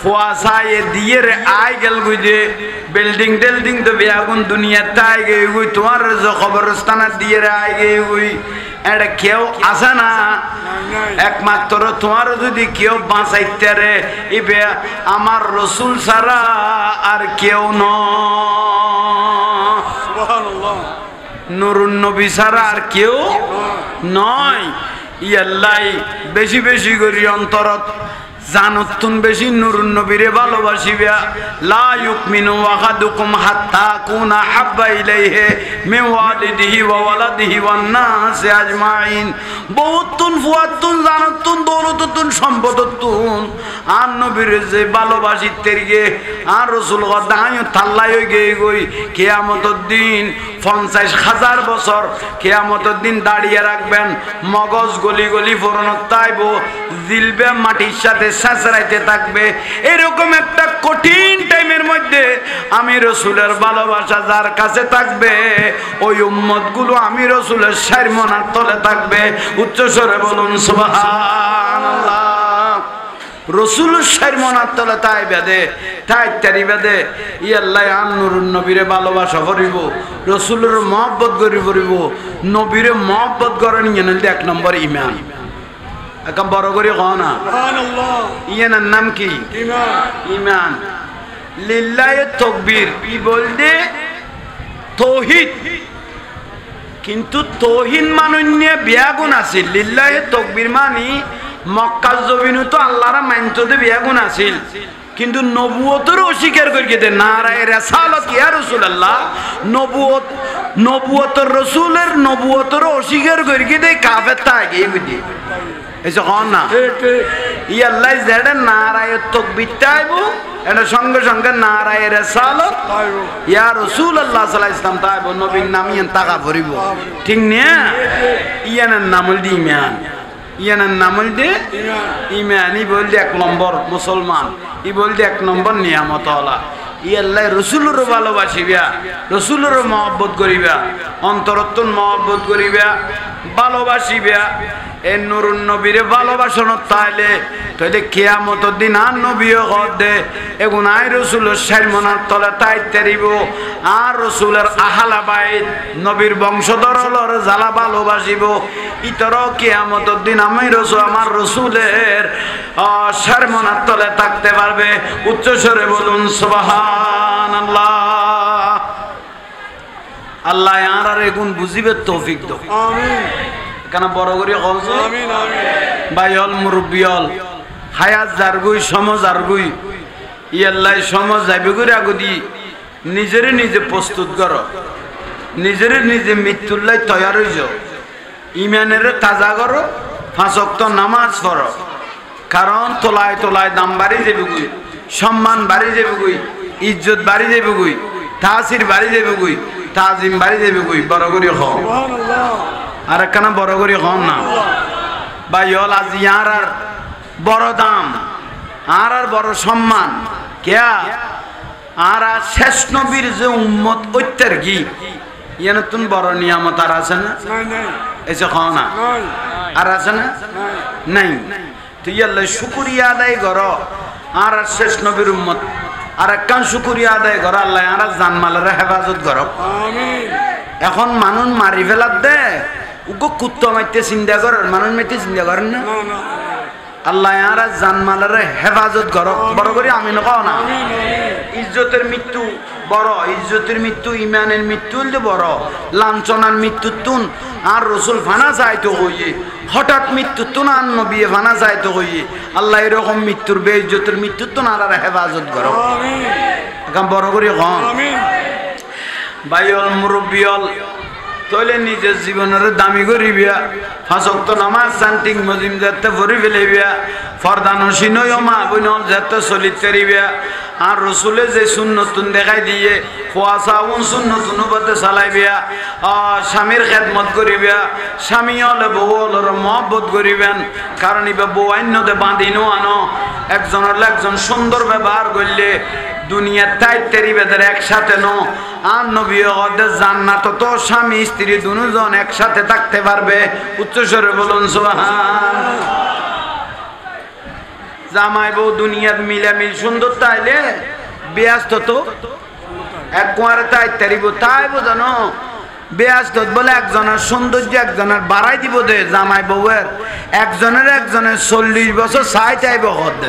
ফুয়া চাই দিয়ে রে আই গেল গুজে বিল্ডিং টেল্ডিং তো বেয়াগুন দুনিয়াতে আই গে গুই তোমার যে খবরস্থানে দিয়ে রে আই গে গুই এটা কেউ আসে না একমাত্র তোমার যদি কেউ বাঁচাইতে রে ইবে আমার রাসূল ছাড়া আর কেউ নয় সুবহানাল্লাহ নুরুন নবী ছাড়া আর কেউ নয় ইয়াল্লাই বেশি বেশি করি অন্তরত জানতুন বেশি নুরুন নবীরে ভালোবাসিবা লা ইউমিনু আহাদুকুম হাত্তা কুনা হাব্বা ইলাইহি মিন ওয়ালিদিহি ওয়া ওয়ালাদিহি ওয়ান নাস আজমাইন বহুতুন ফুয়াতুন জানতুন দৌলতুন সম্পদতুন আর নবীর যে ভালোবাসি তেরিগে আর রাসূল গদায় তাল্লাই হয়ে গই কিয়ামতের দিন 50,000 বছর কিয়ামতের দিন দাঁড়িয়ে রাখবেন মগজ গলি গলি ফোরনত তাইব জিলবে মাটির সাথে সাঁচরাইতে থাকবে এরকম একটা কঠিন টাইমের মধ্যে আমি রাসূলের ভালোবাসা যার কাছে থাকবে ওই উম্মতগুলো আমি রাসূলের শরমনার তলে থাকবে উচ্চ স্বরে বলুন সুবহানাল্লাহ রাসূলের শরমনার তলে তাই বেদে তাই তারি বেদে ই আল্লাহ আন নুরুন নবীরে ভালোবাসা করিব রাসূলের মহব্বত করিব নবীরে মহব্বত করেন নিয়ে এক নম্বর ঈমান একটা বড় করে কও না সুবহানাল্লাহ ইয়ার নাম কি ঈমান লিল্লাহি তাকবীর কি বলতে তাওহীদ কিন্তু তাওহীদ মানন্যে বিয়াগুণ আছে লিল্লাহি তাকবীর মানে মক্কা জমিনে তো আল্লাহর মানতে বিয়াগুণ আছে কিন্তু নবুয়তের অস্বীকার করিয়ে দেন নারায়ে রিসালাত ইয়া রাসূলুল্লাহ নবুয়তের রাসূলের নবুয়তের অস্বীকার করিয়ে দেয় কাফের থাকে বুঝি এসে কন না ইয়াল্লাই যেটা নারায়ের তাকবীর তাইব এটা সঙ্গে সঙ্গে নারায়ের রিসালাত ইয়া রাসূলুল্লাহ সাল্লাল্লাহু আলাইহি ওয়াসাল্লাম তাইব নবীর নাম ইয়ান টাকা ভরিব ঠিক না ইয়ানের নাম হল ঈমান ইয়ানের নাম হল ঈমান ই বলতে এক নম্বর মুসলমান ই বলতে এক নম্বর নিয়ামত আলা ইয়াল্লাহ রাসূলের ভালোবাসিবা রাসূলের মহব্বত করিবা অন্তরত্বন মহব্বত করিবা ভালোবাসিবা এ নুরুন নবীরে ভালোবাসন তাইলে তাইলে কিয়ামতের দিন আর নবীও গদে এগুন আই রাসূলের শরমনার তলে তাইতে দিব আর রাসূলের আহলা বাইত নবীর বংশধর হলর জালা ভালোবাসিব ইতর কিয়ামতের দিন আমি রাসূল আমার রাসূলের শরমনার তলে থাকতে পারবে উচ্চ স্বরে বলুন সুবহানাল্লাহ আল্লাহ আর এগুন বুঝিবে তৌফিক দাও আমিন কেন বড় করে কলছো আমিন আমিন ভাইল মুরব্বিয়ল হায়াত জারগুই সমাজ জারগুই ইয়াল্লাহ সমাজ যাইবে করে আগদি নিজেরে নিজে প্রস্তুত করো নিজেরে নিজে মৃত্যুর লাই তৈয়ার হই যাও ঈমানের তাজা করো পাঁচ ওয়াক্ত নামাজ পড়ো কারণ তোলায় তোলায় দাম বাড়ি যাবে গুই সম্মান বাড়ি যাবে গুই ইজ্জত বাড়ি যাবে গুই তাসির বাড়ি যাবে গুই তাজিম বাড়ি যাবে গুই বড় করে হও সুবহানাল্লাহ আর একখানা বড় করে হন না ভাইল আজ ইয়ার আর বড় দাম আর বড় সম্মান কেয়া আর শেষ নবীর যে উম্মত ঐত্যার কি ইয়ে নতুন বড় নিয়ামত আর আছে না এসে খাও না আর আছে না নাই তুই আল্লাহ শুকরিয়া আদায় কর আর শেষ নবীর উম্মত আর একখান শুকরিয়া আদায় কর আল্লাহ আর জানমালের হেফাজত কর এখন মানুষ মারি ফেলার দে উগো কুত্তা মাইতে চিন্তা করেন মানুষ মাইতে চিন্তা করেন না আল্লাহ আর জানমালের হেফাজত করো বড় করে আমি নকও না ইজ্জতের মৃত্যু বড় ইজ্জতের মৃত্যু ইমানের মৃত্যু হইলে বড় লাঞ্ছনার মৃত্যু তুন আর রসুল ফানা চাইতো হইয়ে হঠাৎ মৃত্যু তুন আর নবী ফানা চাইতো হইয়ে আল্লাহ এরকম মৃত্যুর বেইজ্জতের মৃত্যু তুন আর হেফাজত করো এখন বড় করে কম ভাইল মুরব্বিয়ল তইলে নিজের জীবনের দামি করিবিয়া পাঁচ ওয়াক্ত নামাজ শান্তিক মজিম যাতে ভরি ফেলিবিয়া ফরদা নসিনয় মা বইনল যাতে চলিত করিবিয়া আর রসুলে যে সুন্নতুন দেখাই দিয়ে খোয়া চাউন সুন্নতুন বাতে চালাইবিয়া স্বামীর খেদমত করিবিয়া স্বামী হলে বউ হলের মহব্বত করিবেন কারণ ইবা বউ আইনতে বাঁধিনো আনো একজনের একজন সুন্দর ব্যবহার করলে দুনিয়ার তাই তেরি বেদের একসাথে নো আর নবী ওদের জান্নাত তো স্বামী স্ত্রী দুজন একসাথে থাকতে পারবে উচ্চস্বরে বলুন সুবহান জামাই বউ দুনিয়ার মিলামিল সুন্দর তাইলে ব্যস্ত তো এক কুয়ারে তাই তেরিব তাই বোঝানো ব্যস্ত বলে একজনের সৌন্দর্য একজনের বাড়াই দিব দে জামাই বউয়ের একজনের 40 বছর চাই চাইব হদ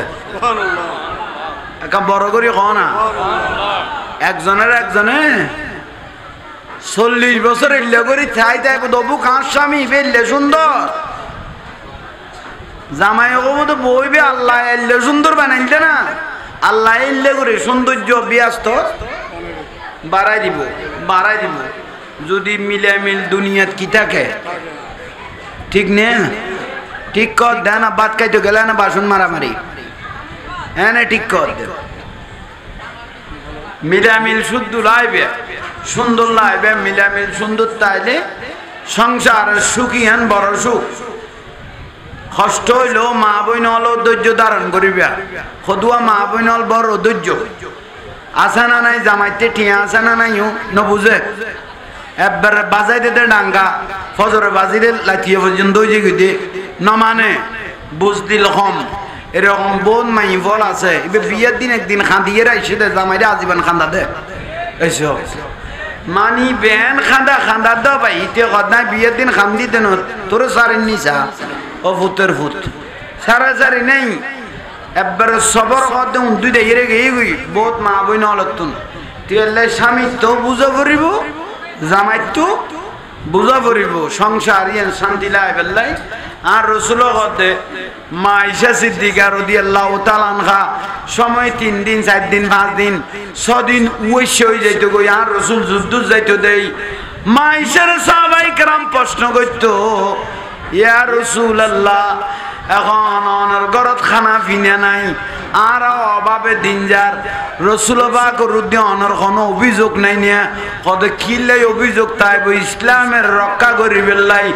একটা বড় করি ক না একজনের 40 বছর এলে করি চাই চাইব দবু কার স্বামী বেললে সুন্দর জামাই তো বইবে আল্লাহ এলে সুন্দর বানাইলে না আল্লাহ এলে করে সৌন্দর্য ব্যস্ত বাড়াই দিব যদি মিলামিল দুনিয়াত কি থাকে ঠিক নে ঠিক কর দেয় না বাদ খাইতে গেলে না বাসন মারামারি হ্যাঁ না ঠিক কর মিলামিল শুদ্ধ লাইবে সুন্দর লাইবে মিলামিল সুন্দর তাইলে সংসার সুখী হেন বড় সুখ কষ্ট হইল মা বইন হল ধৈর্য ধারণ করিবা সদুয়া মা বইন হল বড় ধৈর্য আসা না নাই জামাইতে ঠিয়া আসা না নাই নবুঝে একবার বাজাই দিতে ডাঙ্গা ফজরে বাজিলে লাঠিয়ে পর্যন্ত নমানে বুঝ দিল কম এরকম বোন মাই ফল আছে এবার বিয়ের দিন একদিন খাঁদিয়ে রাইছে দে জামাইরে আজীবন খান্দা দে এইসব মানি বেন খান্দা দাও ভাই ইতে কদাই বিয়ের দিন খান্দি দেন তোর সারেন নিসা ও ফুতের ফুত সারি নেই একবার সবর কত দুই দেখে গিয়ে গই বহুত মা বই নলতুন তেলে স্বামী তো বুঝা পড়িব জামাই তো বুঝা পড়িব সংসার ইয়ান শান্তি লাই বেলাই আর রসুল কতে মা ঈশা সিদ্দিকা রাদিয়াল্লাহু তাআলা আনহা সময় 3 দিন 4 দিন 5 দিন 6 দিন ওইসে হয়ে যাইতো গই আর রসুল যুদ্ধ যাইতো দেই মা ঈশার সাহাবায়ে কেরাম প্রশ্ন করতো ইয়া রাসূলুল্লাহ এখন অনর ঘরত খানা পিনা নাই আর অভাবে দিন যার রসুল পাক রুদ্দি অনর কোনো অভিযোগ নাই নিয়া কত কিল্লাই অভিযোগ তাইব ইসলামের রক্ষা করি বেল্লাই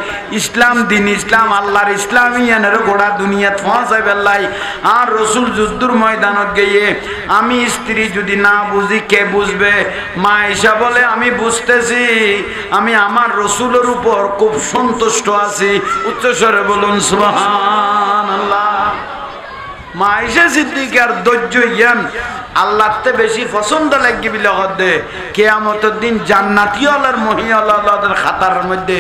ইসলাম দিন ইসলাম আল্লাহর ইসলামিয়ানের গোড়া দুনিয়াত পৌঁছাই বেল্লাই আর রসুল যুদ্ধর ময়দানত গিয়ে আমি স্ত্রী যদি না বুঝি কে বুঝবে মা ঈশা বলে আমি বুঝতেছি আমি আমার রসুলের উপর খুব সন্তুষ্ট আছি উচ্চস্বরে বলুন সুবহানাল্লাহ মা ঈশা সিদ্দিকার ধৈর্য জ্ঞান আল্লাহতে বেশি পছন্দ লাগবে বলে হদে কিয়ামতের দিন জান্নাতীয়দের মহিয়ালাদের খাতার মধ্যে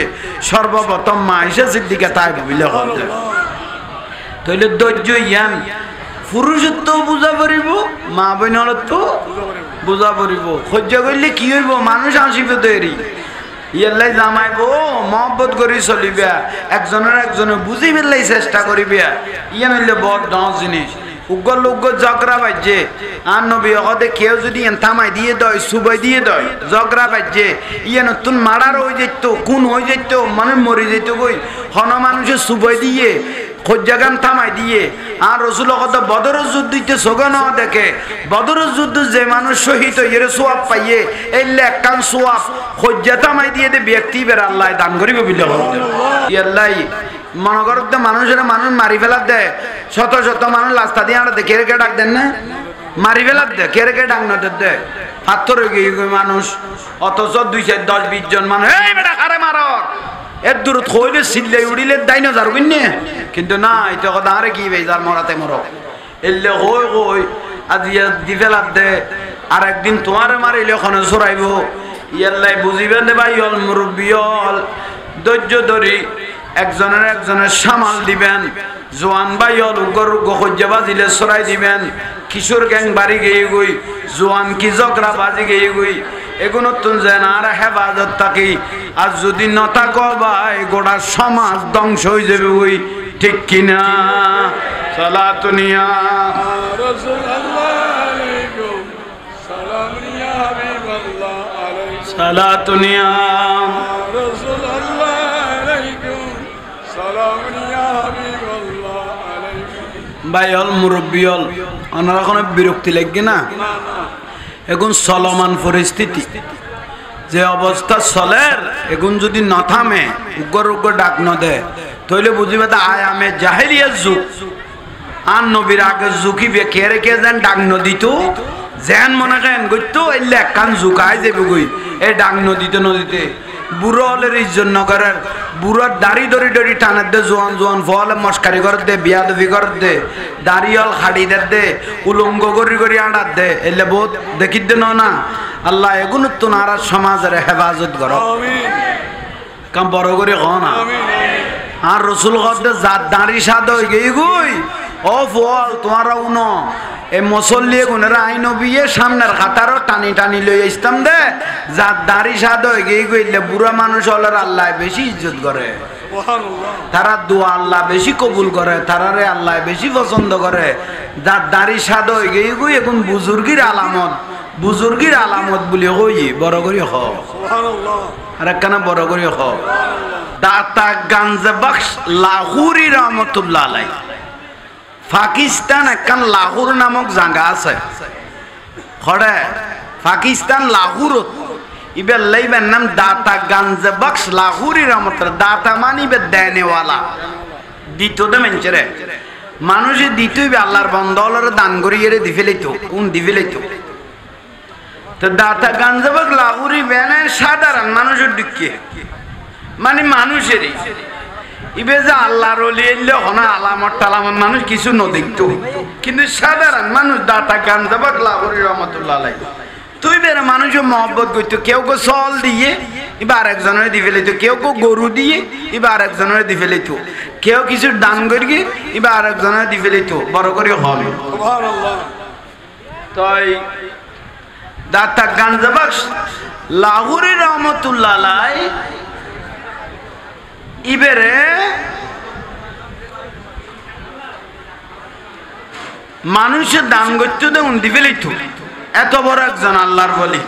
সর্বপ্রথম মা ঈশা সিদ্দিকা তাই বলে হদে তাইলে ধৈর্য জ্ঞান পুরুষত্ব বুঝা পড়িব মা বোনের তো বুঝা পড়িব সহ্য করলে কি হইব মানুষ আসিবে তৈরি ইয়াল্লাই জামাইব মহব্বত করি চলিবে একজনের একজনে বুঝি পেলাই চেষ্টা করিবে ইয়া নইলে বড় ডাঙর জিনিস উগ্র উগ্র ঝগড়া বাজছে আর নবী হতে কেউ যদি থামাই দিয়ে দেয় সুবাই দিয়ে দেয় ঝগড়া বাজছে ইয়ে নতুন মারার হয়ে যেত কোন হয়ে যেত মানে মরে যেত কই হন মানুষের সুবাই দিয়ে খোঁজাগান থামাই দিয়ে আর রসুল কত বদরের যুদ্ধে সোগান দেখে বদরের যুদ্ধ যে মানুষ শহীদ এর সোয়াব পাইয়ে এলে একখান সোয়াব খোঁজা থামাই দিয়ে দে ব্যক্তি বের আল্লাহ দান করিব বিলে আল্লাহ মনে করতে মানুষের মানুষ মারি ফেলার দেয় শত শত মানুষ রাস্তা দিয়ে আমরা দেখে রেখে ডাক দেন না মারি ফেলার দে কে রেখে ডাক না দে হাতর গিয়ে মানুষ অথচ 210-20 জন মানুষ এই বেটা কারে মারো এর দূর থইলে সিল্লাই উড়িলে দাইনো যার কিনে কিন্তু না এটা কথা আরে কি ভাই যার মরাতে মরো এলে হই হই আজ দি ফেলার দে আর একদিন তোমারে মারিলে ওখানে চড়াইব ইয়াল্লাই বুঝিবেন দে ভাই অল মুরব্বী অল ধৈর্য ধরি একজনের একজনের সামাল দিবেন জোয়ান ভাই অল উগ্র গহজ্জা বাজিলে চড়াই দিবেন কিশোর গ্যাং বাড়ি গিয়ে গই জোয়ান কি ঝগড়া বাজি গিয়ে গই এগুলো তুন যেন আর হেফাজত থাকি আর যদি নতা কবাই গোটা সমাজ ধ্বংস হয়ে যাবে ওই ঠিক কিনা সালাতুনিয়া সালাতুনিয়া ভাই হল মুরব্বী হল ওনারা কোনো বিরক্তি লাগবে না এখন চলমান পরিস্থিতি যে অবস্থা চলের এখন যদি ন থামে উগ্র উগ্র ডাক ন দেয় তাহলে বুঝিবে তা আয় আমে জাহেলিয়ার যুগ আর নবীর আগে ঝুঁকিবে কে রেখে যেন ডাক নদীত যেন মনে করেন গইতো এলে একখান ঝুঁকাই যাবে গই এই ডাক নদীতে বুড়ো হলের ইজ্জত নগরের বুড়োর দাড়ি দড়ি দড়ি টানের দে জোয়ান জোয়ান ফলে মস্কারি কর দে বিয়াদবি কর দে দাড়িয়াল খাড়ি দে উলঙ্গ গড়ি গড়ি আড়ার দে এলে বহুত দেখি দে না আল্লাহ এগুলো তো আর সমাজের হেফাজত কর কাম বড় করে হ না আর রসুল দে যার দাড়ি সাদ হয়ে গই গুই ও ফল তোমারা উনো এই মুসল্লি গুনেরা আইন বিয়ে সামনের খাতারও টানি টানি লই আসতাম দে যার দাড়ি সাদ হয়ে গিয়ে গইলে বুড়া মানুষ হলের আল্লাহ বেশি ইজ্জত করে তারা দোয়া আল্লাহ বেশি কবুল করে তারারে আল্লাহ বেশি পছন্দ করে যার দাড়ি সাদ হয়ে গিয়ে গই এখন বুজুর্গির আলামত বলি কই বড় করি হ আর একখানা বড় করি হ দাতা গাঞ্জে বখশ লাহুরি রহমতুল্লাহ আলাই পাকিস্তান একখান লাহোর নামক জায়গা আছে খড়ে পাকিস্তান লাহোর ইবে লাইবেন নাম দাতা গাঞ্জে বখশ লাহুরি রহমতুল্লাহ দাতা মানিবে দেনেওয়ালা দিত দে মেনচরে মানুষে দিতইবে আল্লাহর বন্ধলরে দান করি এরে দি ফেলাইতো কোন দি ফেলাইতো তো দাতা গাঞ্জে বখশ লাহুরি বেনে সাধারণ মানুষের দিকে মানে মানুষেরই ইবে যে আল্লাহর ওলি এলে হনা আলামত টালামত মানুষ কিছু নদেখত কিন্তু সাধারণ মানুষ দাতা গাঞ্জে বখশ লাহুরি রহমতুল্লাহ আলাই তুই বের মানুষও মহব্বত করতো কেউ কেউ চল দিয়ে এবার আরেকজনের দি ফেলিত কেউ কেউ গরু দিয়ে এবার আরেকজনের দি ফেলিত কেউ কিছু দান করি এবার আরেকজনের দি ফেলিত বড় করে হবে তাই দাতা গাঞ্জে বখশ লাহুরি রহমতুল্লাহ আলাই ইবেরে মানুষের দান করতে তো উন্দি ফেলিত এত বড় একজন আল্লাহর বলি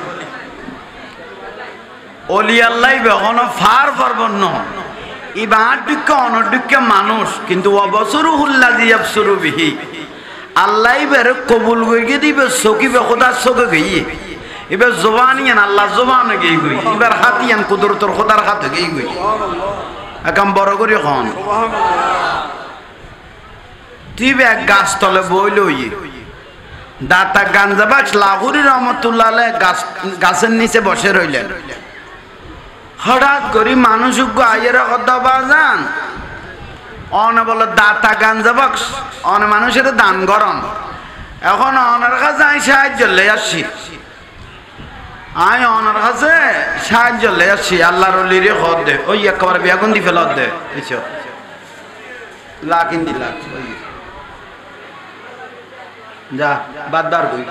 অলি আল্লাহ বেহনো ফার পারবন ইবার দুঃখ অনদুঃখ মানুষ কিন্তু অবসরুহুল্লাযী ইয়াবসুরু বিহি আল্লাহ বের কবুল কইকে দিবে সকিবে খোদার সকে গইয়ে এবার জবানিয়ান আল্লাহ জবান গই গই এবার হাতিয়ান কুদরতর খোদার হাত গই গই একদম বড় করে হন তুই এক গাছ তলে বইল দাতা গাঞ্জাবাজ লাহুরি রহমতুল্লাহ আলাইহি গাছের নিচে বসে রইলেন হঠাৎ করে মানুষ আইয়ের কথা বাজান অনে বলে দাতা গাঞ্জাবাজ অনে মানুষের দান গরম এখন অনার কাছে আমি সাহায্য লে আসছি আমি অনার কাছে সাহায্য লে আসছি আল্লাহর লিরে হদ দে ওই একেবারে বেগুন দি ফেলত দে বুঝছো লাকিন দিলা যা বাদবার কই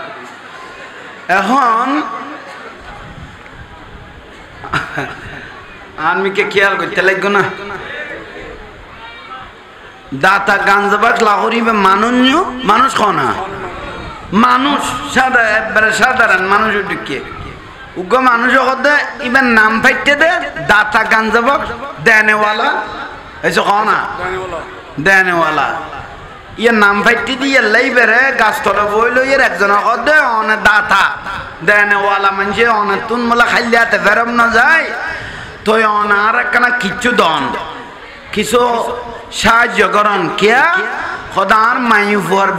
এখন আনমিকে খেয়াল করতে লাগবে না দাতা গাঞ্জাবাজ লাহোরি মানুষ খনা মানুষ সাধারণ মানুষ ঢুকিয়ে উগ্র মানুষ হতে ইবেন নাম ফাইতে দে দাতা গাঞ্জাবাজ দেনেওয়ালা এসে খনা দেনেওয়ালা ইয়ে নাম ফাইতে দিয়ে লাইবেরে গাছ তলে বইল ইয়ের একজন হতে অনে দাতা দেনেওয়ালা মানুষ অনে তুন মোলা খাইলে হাতে ফেরম না যায় তো অনার একখানা কিচ্ছু দন কিছু সাহায্য করন কে খদার মাইফর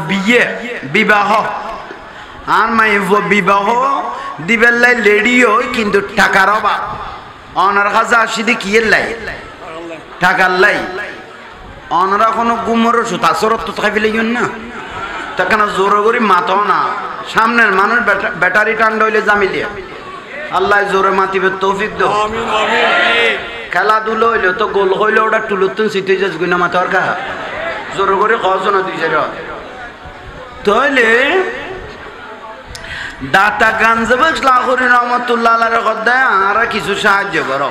বিবাহ আর মাইফর বিবাহ দিবেলাই লেডিও কিন্তু টাকার অভাব অনার কাছে আসি কি লাই টাকার লাই অনারা কোনো গুমর সুতা সরত তো খাই ফেলে না তখন জোর করি মাথাও না সামনের মানুষ ব্যাটারি টান্ড হইলে জামিলিয়া আল্লাহ জোরে মাতিবে তৌফিক দাও খেলাধুলো হইলে তো গোল হইলে ওটা টুলুতুন সিটে যাস গুনা মাথার কা জোর করে খাওয়াছ না দুই চার তাহলে দাতা গাঞ্জাবাজ লাহোরি রহমতুল্লাহ আলাইহি কদ্দায় আর কিছু সাহায্য করো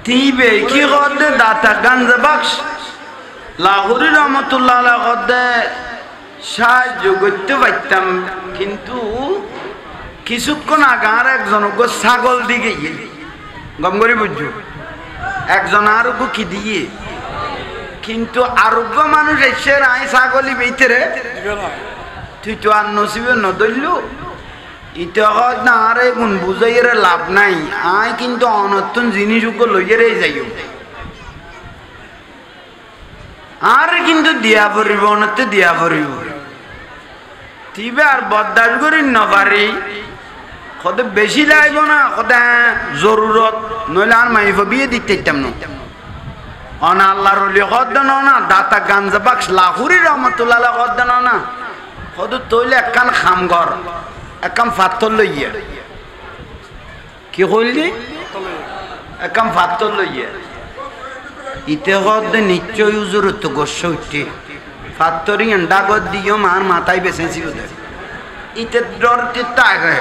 তিবে কি কদ্দে দাতা গাঞ্জাবাজ লাহোরি রহমতুল্লাহ আলাইহি কদ্দায় সাহায্য করতে পারতাম কিন্তু কিছুক্ষণ আগার একজন ছাগল দিকে গম করে বুঝছো একজন আরোগ্য কি দিয়ে কিন্তু আরোগ্য মানুষ এসে আই ছাগলি বেইতে তুই তো আর নসিবে নদইল ইতে না আরে গুণ বুঝাইয়ের লাভ নাই আয় কিন্তু অনতুন জিনিস লইয়েরে যাইও আর কিন্তু দিয়া পড়িব অনতে দিয়া পড়িব তিবে আর বদাস করি নপারি কদে বেশি লাগব না কদে জরুরত নইলে আর মাইফ বিয়ে দিতে ইতাম না অনা আল্লাহর ওলি কদ না দাতা গাঞ্জাবাজ লাহুরি রহমতুল্লাহ আলাইহি কদ না কদ তইলে একখান খামঘর একখান ফাত্তর লইয়া কি কইলি একখান ফাত্তর লইয়া ইতে কদ নিশ্চয় জরুরত গোস্ব উঠে ফাত্তরি ডাগত দিও মার মাথায় বেসেছি ওদের ইতে ডর তিতা আগে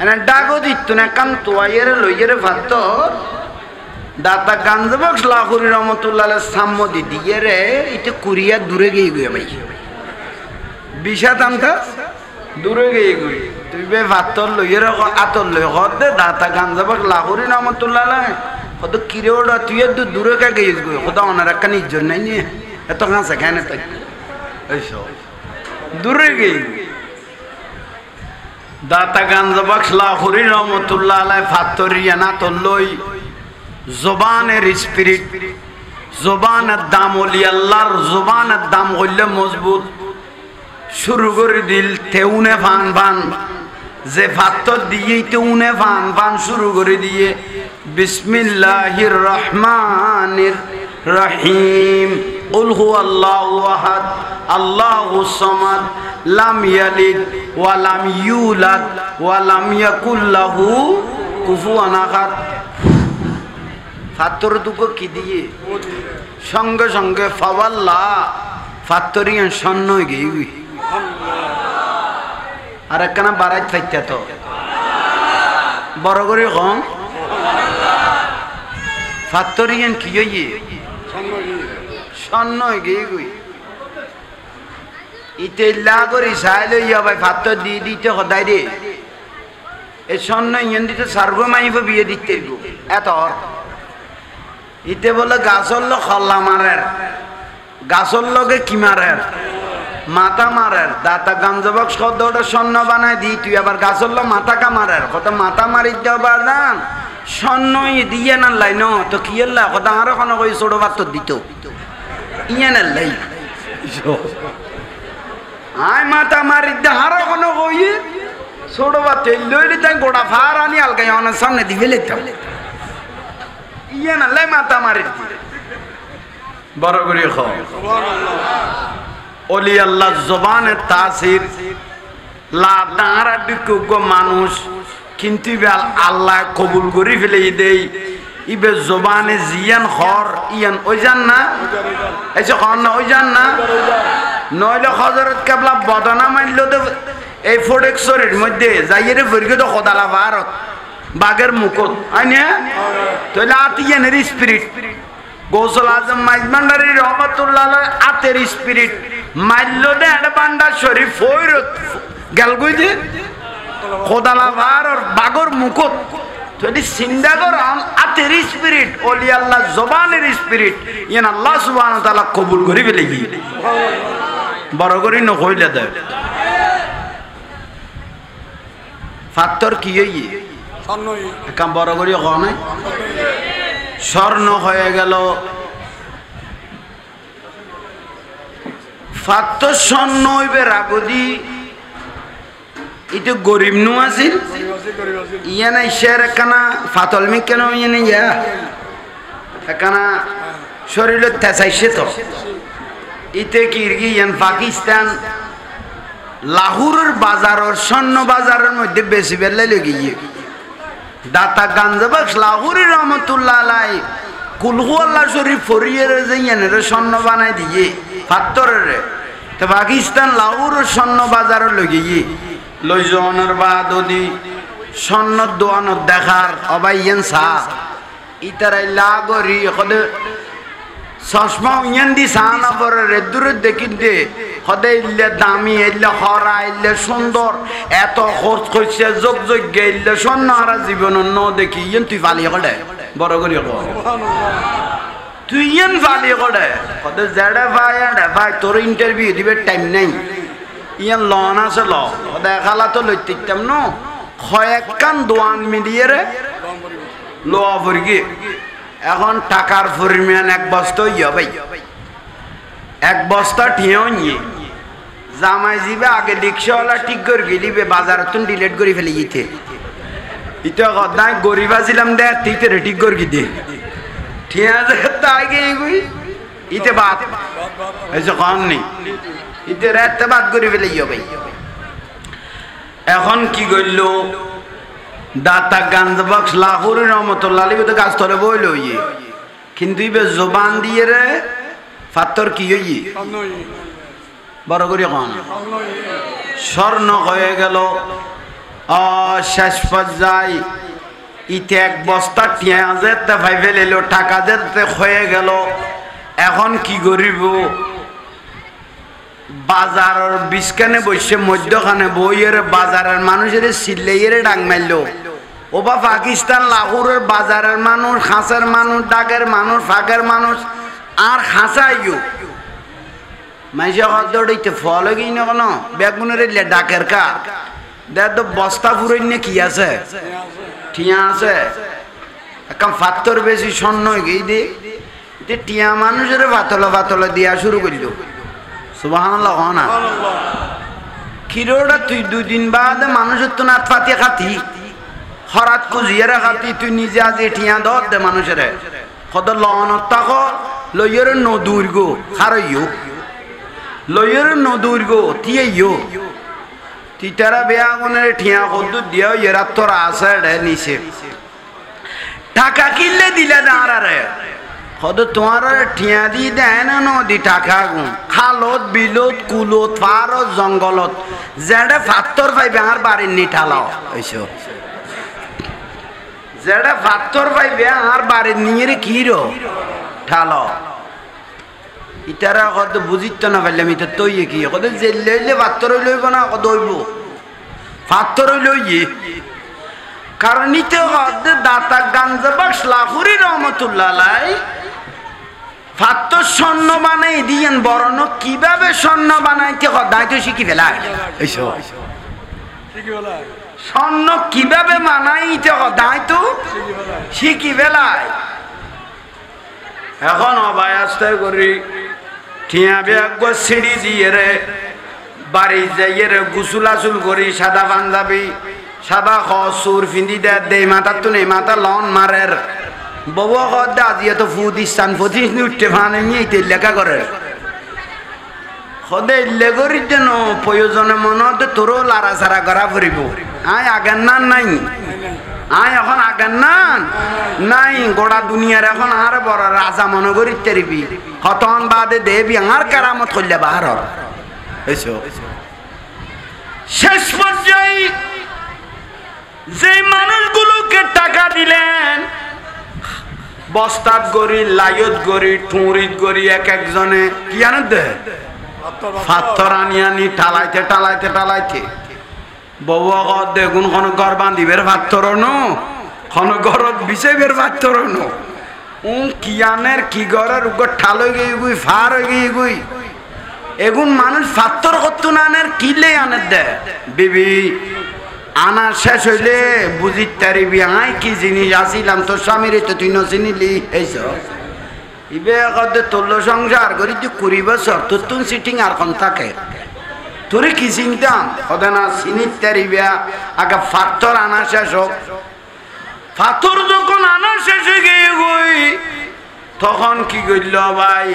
এনে ডাগো দিত না কাম তোয়াইয়ের লইয়ের ফাত্তর দাতা গাঞ্জাবাজ লাহুরি রহমতুল্লাহ আলাইহি সাম্মদি দিয়ে রে ইতে কুরিয়া দূরে গিয়ে গিয়ে ভাই বিষা তামতা দূরে গিয়ে গিয়ে তুই বে ফাত্তর লইয়ের আতর লই হদে দাতা গাঞ্জাবাজ লাহুরি রহমতুল্লাহ আলাইহি কত কিরে ওটা তুই একটু দূরে কা গিয়ে গিয়ে খোদা ওনার একটা ইজ্জত নাই নিয়ে এত কাছে কেন তাই এইসব দূরে গিয়ে দাতা গাঞ্জাবাজ লাহুরি রহমতুল্লাহ আলাইহি ফাত্তরিয়া না তো লই জবানের স্পিরিট জবানের দাম হলি আল্লাহর জবানের দাম হইলে মজবুত শুরু করে দিল তেউনে ফান ফান যে ফাত্তর দিয়ে তেউনে ফান ফান শুরু করে দিয়ে বিসমিল্লাহির রহমানির রহিম কুল হুয়াল্লাহু আহাদ আল্লাহুস সামাদ লাম ইয়ালিদ ওয়া লাম ইউলাদ ওয়া লাম ইয়াকুল লাহু কুফুয়ান আহাদ ফাত্তর দুটো কি দিয়ে সঙ্গে সঙ্গে ফাওয়াল্লাহ ফাত্তরিয়ান সন্ন হয়ে গই আর একখানা বারাইত ফাইতে তো বড় করে কম ফাত্তরিয়ান কি হইয়ে সন্ন হয়ে গই ইতে লাগরি সাইলে ইয়া ভাই ফাত্তর দিয়ে দিতে সদায় রে এই সন্ন ইয়েন দিতে সার্গ মাইব বিয়ে দিতে এত ইতে বলে গাছর লোক হল্লা মারের, গাছর লোকে কি মারের, মাথা মারের। দাতা গাঞ্জবক শব্দটা স্বর্ণ বানাই দি, তুই আবার গাছর লোক মাথা কামারের কত মাথা মারি দেওয়া দান স্বর্ণ দিয়ে না লাই ন তো কি এল্লা কত আরো কোনো কই ছোট বাচ্চা দিত ইয়ে না লাই আয় মাথা মারি দে আরো কোনো কই ছোট বাচ্চা লইলে তাই গোটা ফার আনি আলগাই আমার সামনে দিবে লেখতাম ইয়ে না লাই মাথা মারি বড় করে খাও। ওলি আল্লাহ জবানের তাসির লা দাঁড়া বিজ্ঞ মানুষ কিন্তু আল্লাহ কবুল করে ফেলে দেই ইবে জবানে জিয়ান হর ইয়ান ওই যান না এসে হর না ওই যান না নইলে হজরত কেবলা বদনা মানল এই ফোডেক্সরের মধ্যে যাইয়ে ভর্গে তো খোদালা ভারত বাঘের মুকুট আইনে তাহলে আতিয়ানের স্পিরিট গৌসল আজম মাইজমান্ডারি রহমতুল্লাহ আতের স্পিরিট মাইল দে একটা বান্ডার শরীফ ফৈরত গেল গই দে খোদালা ভার আর বাঘর মুকুট যদি চিন্তা কর আতের স্পিরিট ওলি আল্লাহ জবানের স্পিরিট ইয়ান আল্লাহ সুবহানাহু ওয়া তাআলা কবুল করি ফেলে গি বড় করি নকইলে দে ফাত্তর কি হই স্বর্ণই কাম বড় করি কনে স্বর্ণ হয়ে গেল ফাত্তর স্বর্ণ হইবে রাগদি ইতো গরিব নু আছিল ইয়া না শের কানা ফাতল মি কেন ইয়া না ইয়া কানা শরীর তেসাইছে তো ইতে কিরগিয়ান পাকিস্তান লাহোরের বাজারের স্বর্ণ বাজারের মধ্যে বেশি বেলা লেগে দাতা গাঞ্জবাক লাহোরের রহমতুল্লাহ আলাই কুলহু আল্লাহ শরীফ ফরিয়ের যে ইয়ানের স্বর্ণ বানাই দিয়ে পাত্তরের তো পাকিস্তান লাহোরের স্বর্ণ বাজারের লেগে লই জনের বাদ ওদি স্বর্ণ দোয়ানোর দেখার অবাইয়ান সাহ ইতারাই লাগরি কদে চশমা ইয়ান দি সানা পরে দূরে দেখিতে সদায় ইল্লে দামি ইল্লে হরা ইল্লে সুন্দর এত খরচ করছে যোগ যোগ্য ইল্লে স্বর্ণ হারা জীবন ন দেখি ইয়ান তুই ফালি কলে বড় করি তুই ইয়ান ফালি কলে সদায় জেডে ভাই তোর ইন্টারভিউ দিবে টাইম নাই ইয়ান লন আছে ল সদায় খালা তো লইতাম ন কয়েক কান দোয়ান মিলিয়ে রে লোয়া ভরগি এখন টাকার পরিমাণ এক বস্তা ইয়া ভাই এক বস্তা ঠিয়েও নিয়ে জামাই যাবে আগে রিক্সাওয়ালা ঠিক করে গেলিবে বাজার তুন ডিলেট করে ফেলে গিয়েছে ইটা কদায় গরিব আছিলাম দে তুই ঠিক করে গিয়ে ঠিয়া তাই গিয়ে ইতে বাদ এসে কম নেই ইতে রাতে বাদ করে ফেলে ইয়া ভাই এখন কি করল দাতা গাঞ্জবাক্স লাহোরের রহমতুল্লাহ আলী তো গাছ ধরে বইল ইয়ে কিন্তু ইবে জবান দিয়ে রে ফাত্তর কি হই বড় করি কন স্বর্ণ হয়ে গেল শেষ পর্যায়ে ইতে এক বস্তা টিয়া যেতে ভাই ফেলিল টাকা যেতে হয়ে গেল এখন কি করিব বাজারের বিছখানে বসে মধ্যখানে বইয়ের বাজারের মানুষের সিল্লাইয়ের ডাং মারল ওবা পাকিস্তান লাহোরের বাজারের মানুষ খাঁচার মানুষ ডাকের মানুষ ফাঁকের মানুষ আর খাঁচাইও মাইসে হদ্দড়িতে ফল গিয়ে না কেন বেগুনের ডাকের কা দেখ তো বস্তা ফুরই নে কি আছে ঠিয়া আছে এখন ফাত্তর বেশি স্বর্ণ গিয়ে দে টিয়া মানুষের ভাতলা দিয়া শুরু করল সুবহানাল্লাহ না কিরোটা তুই দুদিন বাদে মানুষের তো নাত ফাতিয়া খাতি হরাত কুজিয়ারে খাতি তুই নিজে আজ ঠিয়া ধর দে মানুষের কত লনত তাক লইয়ের নদূর গো খারইও লইয়ের নদূর গো তিয়েও তিতারা বেয়া গনের ঠিয়া কত দিয়া এরা তোর আছে নিচে টাকা কিনলে দিলে দাঁড়ারে কত তোমার ঠিয়া দি দেয় না নদী টাকা গুণ খালত বিলত কুলত পারত জঙ্গলত যেটা ফাত্তর পাইবে আর বাড়ির নিঠালাও এইসব যেটা ফাত্তর পাইবে আর বাড়ির নিয়ে কি রো ঠালো ইতারা কত বুঝিত না পারলাম এটা তৈ কি কত জেলে ফাত্তর লইব না কত হইব ফাত্তর লইয়ে কারণ নিতে হদ্দে দাতা গাঞ্জাবাস লাহুরি রহমতুল্লাহ আলাই ফাত্তর স্বর্ণ বানাই দিয়েন বরণ কিভাবে স্বর্ণ বানাইতে হদাই তো শিখি ফেলায় স্বর্ণ কিভাবে বানাইতে হদাই তো শিখি ফেলায় এখন অবায়াস্তে করি ঠিয়া ব্যাগ সিঁড়ি দিয়ে রে বাড়ি যাইয়ে রে গুসুল আসুল করি সাদা পাঞ্জাবি সাদা খসুর ফিন্দি দেয় মাথার তো নেই মাথা লন মারের বউ কদা দিয়ে তো ফুদিস্তান ফতিস উঠতে ভানে নিয়ে লেখা করে সদে লেগরির যেন প্রয়োজনে মনে হতে তোরও লারা সারা করা ফুরিব আয় আগের না নাই আয় এখন আগের না নাই গোড়া দুনিয়ার এখন আর বড় রাজা মনে করি তেরিবি কতন বাদে দেবি আর কারামত করলে বাহার শেষ পর্যায়ে যে মানুষগুলোকে টাকা দিলেন বস্তাত গড়ি লাইত গড়ি ঠুঁড়িত গড়ি এক একজনে কি আনে দে পাথর আনি আনি টালাইতে টালাইতে টালাইতে বউ দেখুন কোন ঘর বান্ধিবের পাথর নো কোন ঘরত বিছেবের পাথর নো কিয়ানের কি ঘরের উপর ঠাল হয়ে গিয়ে গুই ফার হয়ে গিয়ে গুই এগুন মানুষ পাথর করতো না আনের কিলে আনের দে বিবি আনা শেষ হইলে বুঝিত তারিবি আয় কি জিনিস আসিলাম তোর স্বামীর তো তুই নচিনিলি এইস ইবে কদে তোর সংসার করি তুই 20 বছর তোর তুন সিটিং আর কোন থাকে তোর কি চিন্তাম কদে না চিনিত তারিবিয়া আগে পাথর আনা শেষ হোক পাথর যখন আনা শেষ হয়ে গিয়ে গই তখন কি করল ভাই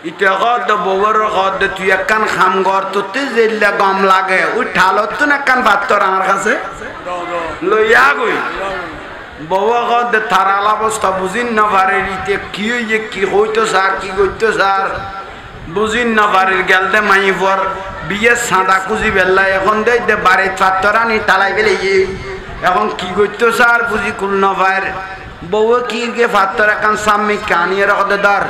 ইটা কদ বউর কদ তুই একখান খাম ঘর তোতে জেললে গম লাগে ওই ঠালত তো একখান পাত্তর আমার কাছে লইয়া গই বউ কদ থারাল অবস্থা বুঝিন না পারে ইতে কি হইয়ে কি হইতো স্যার কি করতো স্যার বুঝিন না পারে গেলতে মাই পর বিয়ে সাদা খুঁজি বেল্লা এখন দে বাড়ি পাত্তর আনি টালাই গেলে এখন কি করতো স্যার বুঝি কুল না পারে বউ কি গে পাত্তর একখান সামনে কানিয়ে রাখতে দার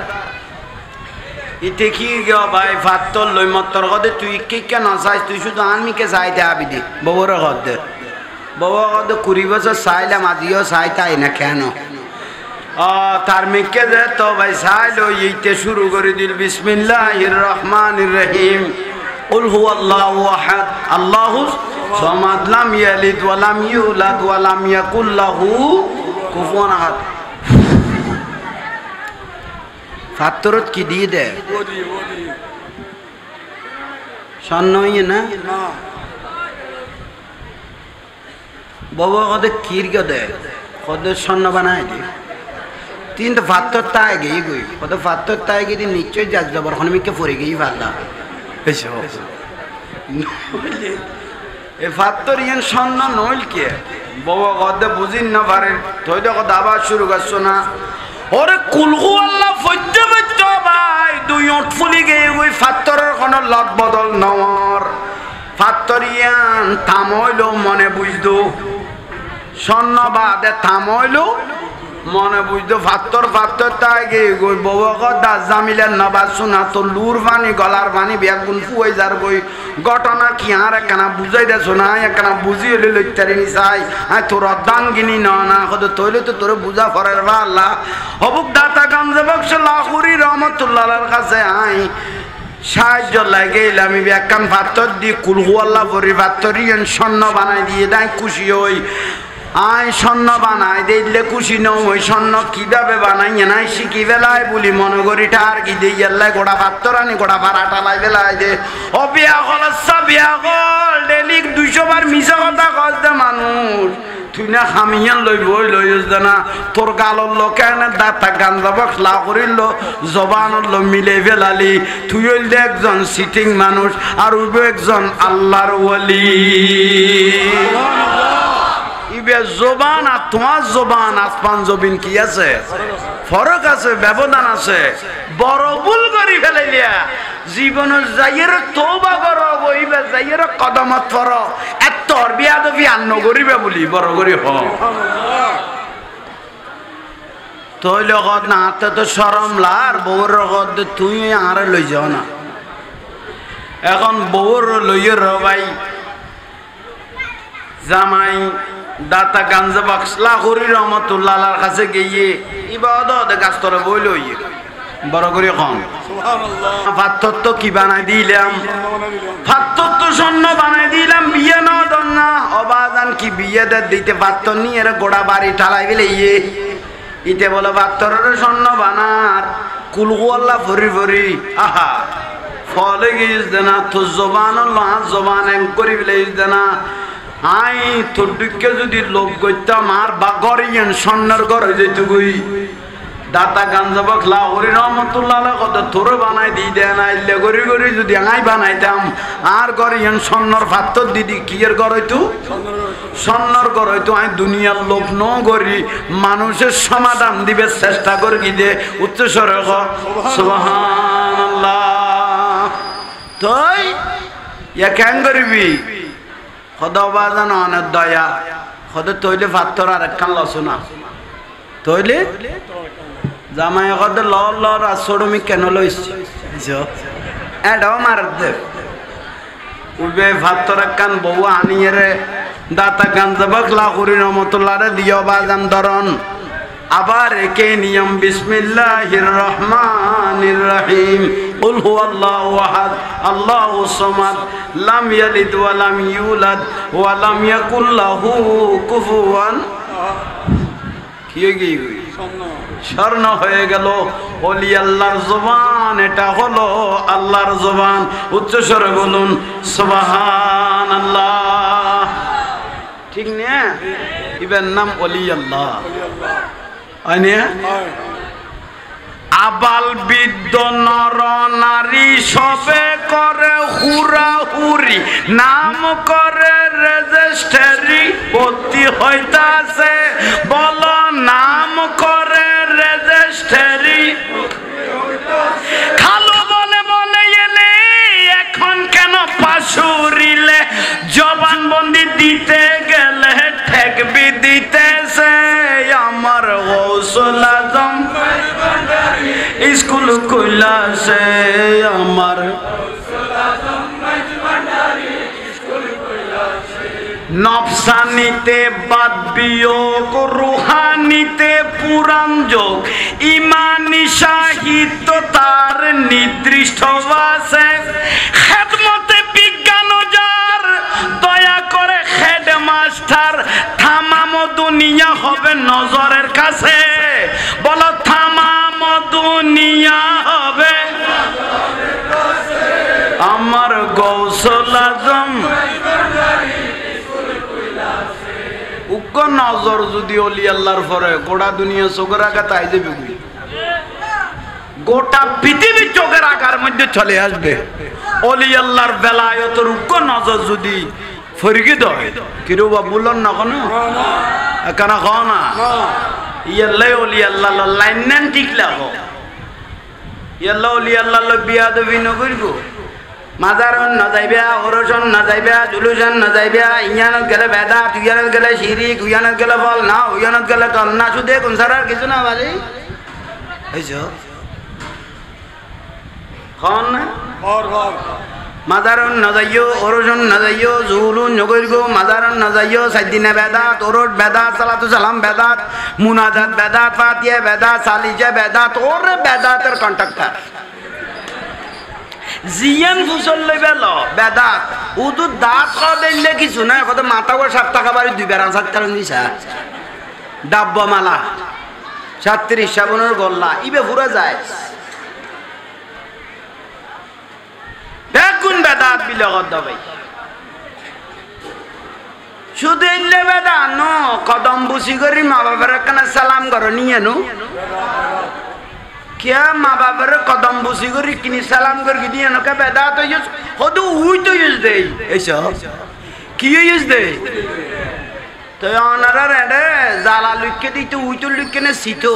ইতে কি গে ভাই পাত্তর লই মত্তর কদে তুই কি কেন চাইস তুই শুধু আনমিকে চাইতে আবি দে বউর কদে বউ কদে 20 বছর চাইলাম আজিও চাইতাই না কেন তার মেকে যে তো ভাই চাইলো এইতে শুরু করে দিল বিসমিল্লাহির রহমানির রহিম কুল হুয়াল্লাহু আহাদ আল্লাহুস সামাদ লাম ইয়ালিদ ওয়া লাম ইউলাদ ওয়া লাম ইয়াকুল লাহু কুফুয়ান আহাদ পাত্তরত কি দিয়ে দে স্বর্ণ হইয়ে না বাবা কদে ক্ষীর কে দে কদে স্বর্ণ বানায় দে তিন তো পাত্তর তাই গেই গই কত পাত্তর তাই গিয়ে নিশ্চয় যাক যাবার হনমিকে পরে গেই পারলা এ পাত্তর ইয়ান স্বর্ণ নইল কে বাবা কদে বুঝিন না পারে তুই দেখো দাবা শুরু করছো না ওরে কুলহু আল্লাহ ফজ্জ ফজ্জ ভাই দুই ওট ফুলি গিয়ে ওই পাত্তরের কোনো লট বদল নওয়ার পাত্তরিয়ান থামইলো মনে বুঝতো স্বর্ণ বাদে থামইলো মনে বুঝতো পাত্তর পাত্তর তাই গিয়ে গই বউক দাস জামিলের নবাজ শোনা তো লুর পানি গলার পানি বেগুন ফুয়ে যার বই ঘটনা কি আর একখানা বুঝাই দে শোনা একখানা বুঝি হলে লইতারি নি চাই আয় তোর অদান গিনি না কত তৈলে তো তোর বুঝা ফরের বা আল্লাহ হবুক দাতা গঞ্জে বক্স লাহুরি রহমতুল্লাহর কাছে আই সাহায্য লাগে আমি একখান পাত্তর দিয়ে কুলহু আল্লাহ পরি পাত্তরিয়ান স্বর্ণ বানাই দিয়ে দেয় খুশি হই আয় স্বর্ণ বানাই দিলে খুশি নও ওই স্বর্ণ কিভাবে বানাই নাই শিখি বেলায় বলি মনে করি ঠার কি দিয়ে গেলে গোড়া পাত্তর আনি গোড়া ভাড়াটা লাই বেলায় দে ও বিয়া কল বিয়া কল ডেলি 200 বার মিশা কথা কস দে মানুষ তুই না খামিয়ান লই বই লই না তোর গালর লোকে দাঁতা গান যাব লা করিল জবানর লো মিলে ফেলালি তুই হইলে একজন সিটিং মানুষ আর উবে একজন আল্লাহর ওয়ালি ইবে জবান আর তোমার জবান আসমান জবিন কি আছে ফরক আছে ব্যবধান আছে বড় ভুল করি ফেলাইলিয়া জীবনের যাইয়ের তওবা করো বইবে যাইয়ের কদমত পর এত বিয়াদবি আন্ন করিবে বলি বড় করি হ তুই লগত না হাতে তো শরম লার বউর লগত তুই আর লই যাও না এখন বউর লইয়ে র ভাই জামাই দাতা গাঞ্জা বাক্স লাহোরি রহমতুল্লাহ আলার কাছে গিয়ে ইবাদত গাছতরে বইল ইয়ে বড় করে কম পাথর তো কি বানাই দিলাম পাথর তো স্বর্ণ বানাই দিলাম বিয়ে না দন না অবাদান কি বিয়ে দিতে পাথর নিয়ে এর গোড়া বাড়ি ঠালাই ফেলে ইয়ে ইতে বলে পাথরের স্বর্ণ বানার কুলগুয়াল্লা ফরি ফরি আহা ফলে গিয়েছ দেনা তো জবান জবান এং করি ফেলে দেনা আই তোর দিকে যদি লোক করতাম আর বা গরিয়েন স্বর্ণের ঘর হয়ে যেত গুই দাতা গাঞ্জাবক লাহোরি রহমতুল্লাহ কত তোর বানাই দিই দেন আইলে গড়ি গড়ি যদি আই বানাইতাম আর গরিয়েন স্বর্ণর পাত্তর দিদি কি এর ঘর হইতো স্বর্ণর ঘর হইতো আই দুনিয়ার লোক ন করি মানুষের সমাধান দিবে চেষ্টা করি কি দে উচ্চস্বরে সুবহানাল্লাহ তুই ইয়া কেন করবি খদা বাজান অনেক দয়া খদে তৈলে পাত্তর আর একখান লসুনা তৈলে জামাই খদে ল ল রাসড়মি কেন লইছি এটাও মার দে উবে পাত্তর একখান বউ আনিয়ে রে দাতা গাঞ্জাবাক লাহোরি রহমতুল্লাহ রে দিও বাজান ধরন আবার একে নিয়ম বিসমিল্লাহির রহমানির রহিম কুল হুয়াল্লাহু আহাদ আল্লাহুস সামাদ লাম ইয়ালিদ ওয়া লাম ইউলাদ ওয়া লাম ইয়াকুল লাহু কুফুয়ান কি গই স্বর্ণ হয়ে গেল ওলি আল্লাহর জবান এটা হলো আল্লাহর জবান উচ্চ স্বরে বলুন সুবহানাল্লাহ ঠিক না ইবেন নাম ওলি আল্লাহ আইনে আবাল বৃদ্ধ নর নারী সবে করে হুরাহুরি নাম করে রেজিস্ট্রি ভর্তি হইতাছে বল নাম করে রেজিস্ট্রি খালো বলে বলে এলে এখন কেন পাশুরিলে জবানবন্দি দিতে গেলে ঠেকবি দিতেছে আমার গৌসুল আজম স্কুল কইলাছে আমার নফসানিতে বাদ বিয়োগ রুহানিতে পুরাণ যোগ ইমানি সাহিত্য তার নির্দিষ্ট আছে খেদমতে বিজ্ঞান যার দয়া করে হেডমাস্টার থামাম দুনিয়া হবে নজরের কাছে বলো থামাম দুনিয়া হবে আমার গৌসুল আজম উগ্র নজর যদি অলি আল্লাহর পরে গোটা দুনিয়া চোখের আঘাত আই যাবে গোটা পৃথিবী চোখের আঘার মধ্যে চলে আসবে অলি আল্লাহর বেলায়তের উগ্র নজর যদি ফরিকি দেয় কিরু বা বললেন না কোনো কেন খাও না ইয়াল্লাই অলি আল্লাহ লাইন নেন ঠিক লাগো ইয়াল্লা অলি আল্লাহ বিয়া দেবী নকরিব মাজারন না যাইবা ওরসন না যাইবা জুলুসন না যাইবা ইয়ানত গেলে বেদা তুইয়ানত গেলে শিরিক উয়ানত গেলে বল না উয়ানত গেলে কল না শুধু কোন সারার কিছু না বাজি হইছো খন না মাজারন না যাইও ওরসন না যাইও জুলুন নগরগো মাজারন না যাইও সাইদিনা বেদাত ওরট বেদাত সালাতু সালাম বেদাত মুনাজাত বেদাত ফাতিহা বেদাত সালিজা বেদাত ওর বেদাতের কন্ট্রাক্টর জিয়ান ফুসল লইবে ল বেদাত উদু দাঁত খাওয়া দিলে কিছু না কত মাথা করে 7 টাকা বাড়ি 2 বেড়া 7 টাকা নিছা ডাব্ব মালা 37 সাবনের গল্লা ইবে পুরা যায় বেগুন বেদাত বিলে কত ভাই শুধু ইল্লে বেদা নো কদম বুসি করি মা বাবার কানে সালাম করো নিয়ে নো क्या माँ बाप रे कदम बुसी करी किनी सलाम करके दिए न क्या बेदा तो यूज हो तो हुई तो यूज दे ऐसा क्यों यूज दे तो यानारा रहते ज़ाला लिखे दी तो हुई तो लिखे ने सीतो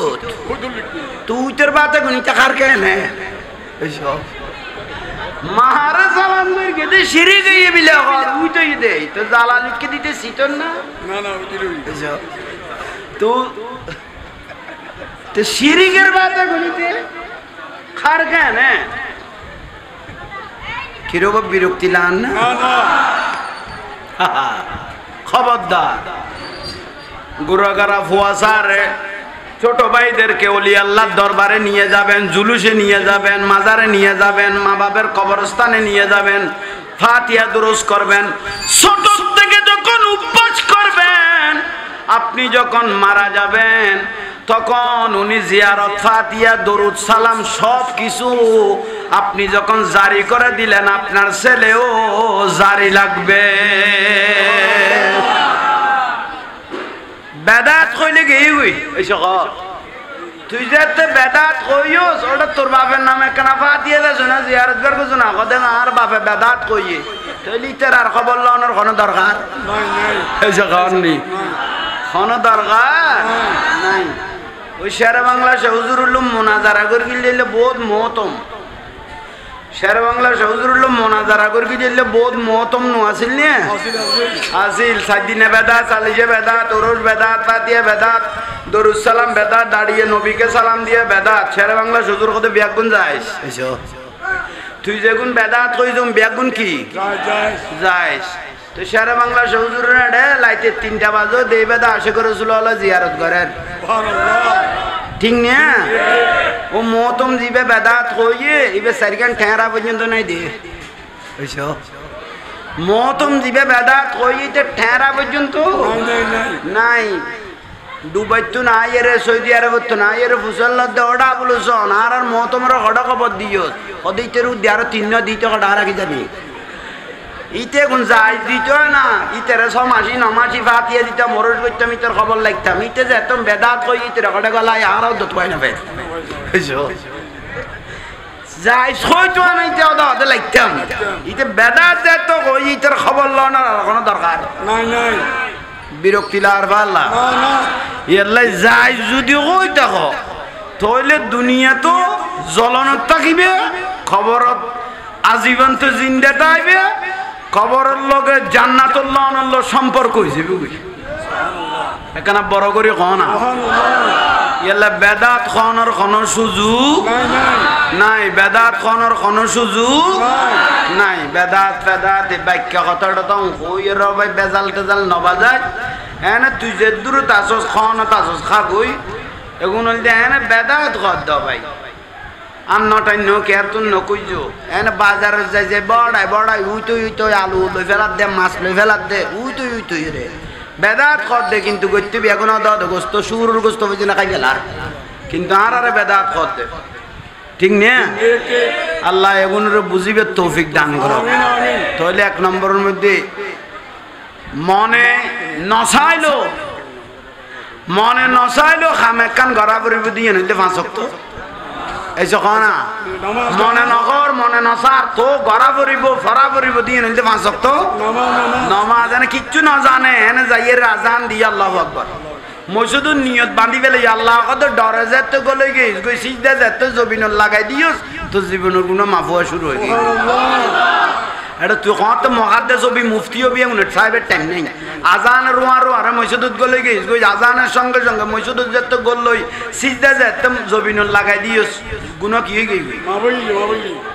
तो उतर बात है गुनी तकार के ने ऐसा महारा सलाम करके दे शिरी के ये बिले और हुई तो ये दे तो ज़ाला लिखे दी तो सीतो ना ऐसा तो तो शिरीकेर बात गुनिते खार गए ना किरोब बिरुक्ति लान ना खबरदार গুরাগারা ফুয়াসারে ছোট ভাইদেরকে ওলি আল্লাহর দরবারে নিয়ে যাবেন, জুলুসে নিয়ে যাবেন, মাজারে নিয়ে যাবেন, মা বাবার কবরস্থানে নিয়ে যাবেন, ফাতিহা দুরূদ করবেন। ছোট থেকে যখন উপবাস করবেন, আপনি যখন মারা যাবেন তখন উনি জিয়ারত, ফাতিহা, দরুদ, সালাম সব কিছু আপনি যখন জারি করে দিলেন, আপনার ছেলেও জারি লাগবে। বেদাত কইলে গেই হই তুই যে বেদাত কইস ওটা তোর বাপের নামে কেন ফাতিহা দেছ না, জিয়ারত করছ না, কদে না আর বাপে বেদাত কইয়ে তাইলে তোর আর খবর লওয়ার কোনো দরকার নাই, কোনো দরকার নাই। ওই শেরে বাংলা হুজুরুল মোনাজারা করে দিলে বহুত মহতম, শেরে বাংলা হুজুরুল মোনাজারা করে দিলে বহুত মহতম নো আসিল নে, আসিল সাদিনে বেদাত, চালিশে বেদাত, ওরস বেদাত, ফাতিহা বেদাত, দরুদ সালাম বেদাত, দাঁড়িয়ে নবীকে সালাম দিয়ে বেদাত। শেরে বাংলা হুজুর কত বিয়াগুন যাইস, তুই যেগুন বেদাত কইছুম বিয়াগুন কি যাইস। তো শেরে বাংলা হুজুরের লাইতে 3টা বাজো দেই বেদা আশে করে রাসূলুল্লাহ জিয়ারত করেন, ঠিক না? ও মহতম জিবে বেদাত কইয়ে ইবে সারিগান ঠেরা পর্যন্ত নাই দে, মহতম জিবে বেদাত কইতে ঠেরা পর্যন্ত নাই। দুবাই তো নাই রে, সৌদি আরব তো নাই রে, ফুসল দেওয়া বলছ আর আর মহতমের হড়া খবর দিও সদিতের উদ্যার 3 দিতে হড়া রাখি যাবি ইতে কোন যাই দিত না, ইতের 6 মাসি 9 মাসি ফাতিহা দিতে মরজ করতাম, ইতের খবর লাগতাম। ইতে যে এত বেদাত কই ইতে রেকর্ডে গলাই আরও দত পাই না ভাই যাই ছয়তো আনাইতে ওদা লাগতাম। ইতে বেদাত যে তো কই ইতের খবর লওয়ার আর কোনো দরকার নাই, নাই বিরক্তি লার ভাল্লা ইয়াল্লাই যাই যদি কই দেখো তাহলে দুনিয়া তো জ্বলনত থাকিবে, খবরত আজীবন তো জিন্দা থাকবে, কবরের লগে জান্নাতুল্লাহ আল্লাহ সম্পর্ক হইছে বুঝি এখানে বড় করে কও না ইয়াল্লা বেদাত খানোর কোনো সুযোগ নাই, বেদাত খানোর কোনো সুযোগ নাই। বেদাত বেদাত এই বাক্য কথাটা তো কই র ভাই বেজাল টেজাল নবাজায় এনে তুই যে দূর তাসস খাওয়ানো তাসস খা কই এগুলো এনে বেদাত কর দাও ভাই আর নটাই নো কেয়ার তুন নকুইজো এনে বাজারে যাই যে বড়াই বড়াই উইতো আলু লই ফেলার দে, মাছ লই ফেলার দে, উইতো রে বেদাত কর দে। কিন্তু গত্যি বেগুন দাও গোস্ত সুরুর গোস্ত বুঝি না খাই গেলার, কিন্তু আর আরে বেদাত কর দে, ঠিক না? আল্লাহ এগুলোর বুঝিবে তৌফিক দান করো। তাহলে 1 নম্বরের মধ্যে মনে নসাইলো খামেকান গড়া পরিব দিয়ে নিতে 5 ওয়াক্ত এই না মনে নগর মনে নসার তো গড়া পরিব ফরা পরিব দিয়ে নিতে 5 ওয়াক্ত নামাজ এনে কিচ্ছু না জানে এনে যাইয়ে আজান দিয়ে আল্লাহু আকবার মসজিদুর নিয়ত বাঁধি ফেলে আল্লাহ কত ডরে যেত গলে গেছ গই সিজদা যেত জবিন লাগাই দিওস তো জীবনের গুণ মাফ হওয়া শুরু হয়ে গেল। এটা তুই কত মহাদ্দেশ হবি মুফতি হবি এমন সাহেবের টাইম নেই। আজান রোয়ারো আর মসজিদত গলে গেছ গই আজানের সঙ্গে সঙ্গে মসজিদত যেত গলই সিজদা যেত জবিন লাগাই দিওস গুণ কি হয়ে গেল